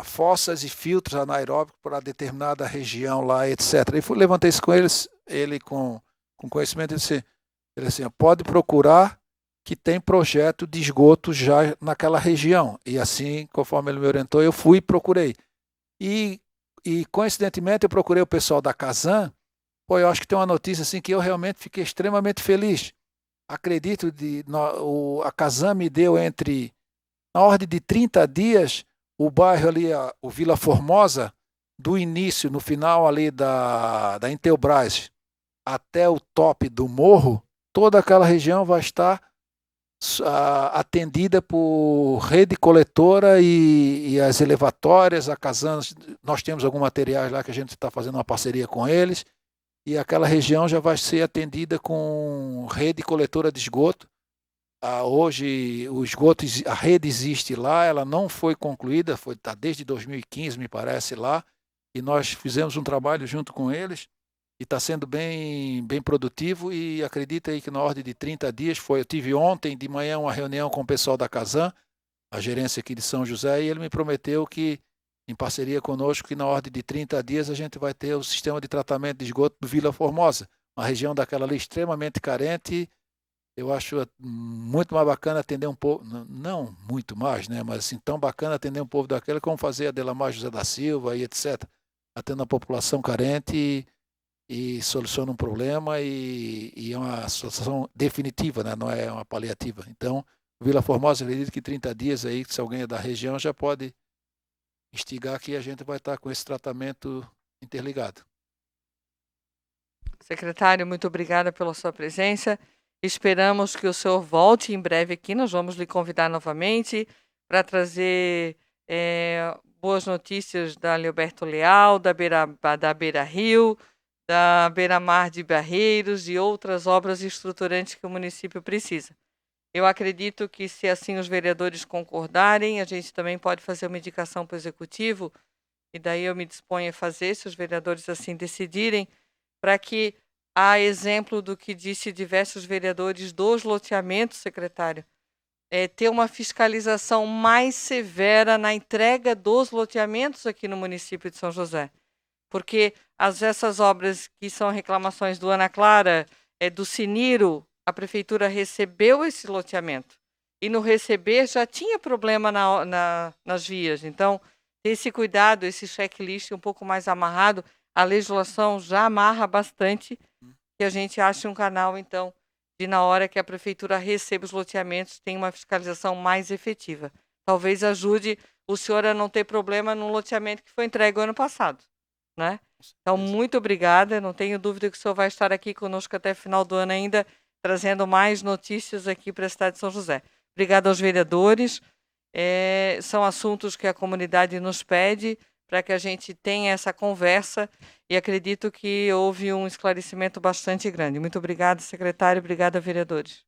fossas e filtros anaeróbicos para determinada região lá, etc. E levantei isso com eles, ele com conhecimento, ele disse, pode procurar que tem projeto de esgoto já naquela região. E assim, conforme ele me orientou, eu fui e procurei. E coincidentemente, eu procurei o pessoal da Casan. Eu acho que tem uma notícia assim que eu realmente fiquei extremamente feliz. Acredito, a Casan me deu na ordem de 30 dias, o bairro ali, o Vila Formosa, do início, no final ali da Intelbras até o top do morro, toda aquela região vai estar atendida por rede coletora e as elevatórias, a Casan, nós temos alguns materiais lá que a gente está fazendo uma parceria com eles, e aquela região já vai ser atendida com rede coletora de esgoto. Hoje o esgoto, a rede existe lá, ela não foi concluída, está desde 2015, me parece, lá, e nós fizemos um trabalho junto com eles, e está sendo bem produtivo, e acredita aí que na ordem de 30 dias eu tive ontem de manhã uma reunião com o pessoal da Casan, a gerência aqui de São José, e ele me prometeu que em parceria conosco, que na ordem de 30 dias a gente vai ter o sistema de tratamento de esgoto do Vila Formosa, uma região daquela ali extremamente carente. Eu acho muito mais bacana atender um povo, não muito mais, né, mas assim, tão bacana atender um povo daquele como fazer a Delamar José da Silva e etc. Atendo a população carente e soluciona um problema e é uma solução definitiva, né, não é uma paliativa. Então, Vila Formosa, eu acredito que 30 dias aí, se alguém é da região, já pode instigar que a gente vai estar com esse tratamento interligado. Secretário, muito obrigada pela sua presença. Esperamos que o senhor volte em breve aqui. Nós vamos lhe convidar novamente para trazer boas notícias da Leoberto Leal, da Beira Rio, da Beira Mar de Barreiros e outras obras estruturantes que o município precisa. Eu acredito que, se assim os vereadores concordarem, a gente também pode fazer uma indicação para o executivo, e daí eu me disponho a fazer, se os vereadores assim decidirem, para que, a exemplo do que disse diversos vereadores dos loteamentos, secretário, ter uma fiscalização mais severa na entrega dos loteamentos aqui no município de São José. Porque essas obras que são reclamações do Ana Clara, do Siniro, a prefeitura recebeu esse loteamento. E no receber já tinha problema nas vias. Então, ter esse cuidado, esse checklist um pouco mais amarrado, a legislação já amarra bastante, que a gente ache um canal, então, de na hora que a prefeitura recebe os loteamentos, tem uma fiscalização mais efetiva. Talvez ajude o senhor a não ter problema no loteamento que foi entregue ano passado, né? Então, muito obrigada. Não tenho dúvida que o senhor vai estar aqui conosco até final do ano ainda, trazendo mais notícias aqui para a cidade de São José. Obrigada aos vereadores. São assuntos que a comunidade nos pede para que a gente tenha essa conversa, e acredito que houve um esclarecimento bastante grande. Muito obrigada, secretário. Obrigada, vereadores.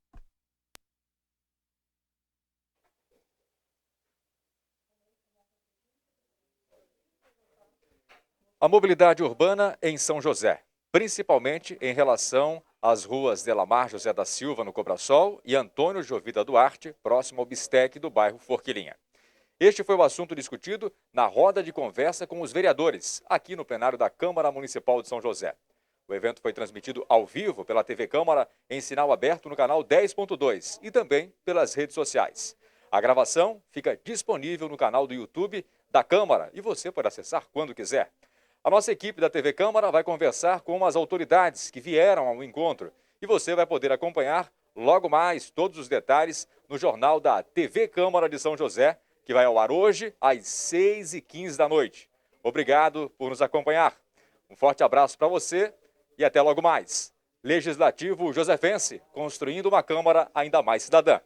A mobilidade urbana em São José, principalmente em relação às ruas Delamar José da Silva, no Cobrasol, e Antônio Jovita Duarte, próximo ao Bistec do bairro Forquilinha. Este foi o assunto discutido na roda de conversa com os vereadores, aqui no plenário da Câmara Municipal de São José. O evento foi transmitido ao vivo pela TV Câmara, em sinal aberto no canal 10.2 e também pelas redes sociais. A gravação fica disponível no canal do YouTube da Câmara e você pode acessar quando quiser. A nossa equipe da TV Câmara vai conversar com as autoridades que vieram ao encontro e você vai poder acompanhar logo mais todos os detalhes no jornal da TV Câmara de São José, que vai ao ar hoje às 6h15 da noite. Obrigado por nos acompanhar. Um forte abraço para você e até logo mais. Legislativo Josefense, construindo uma Câmara ainda mais cidadã.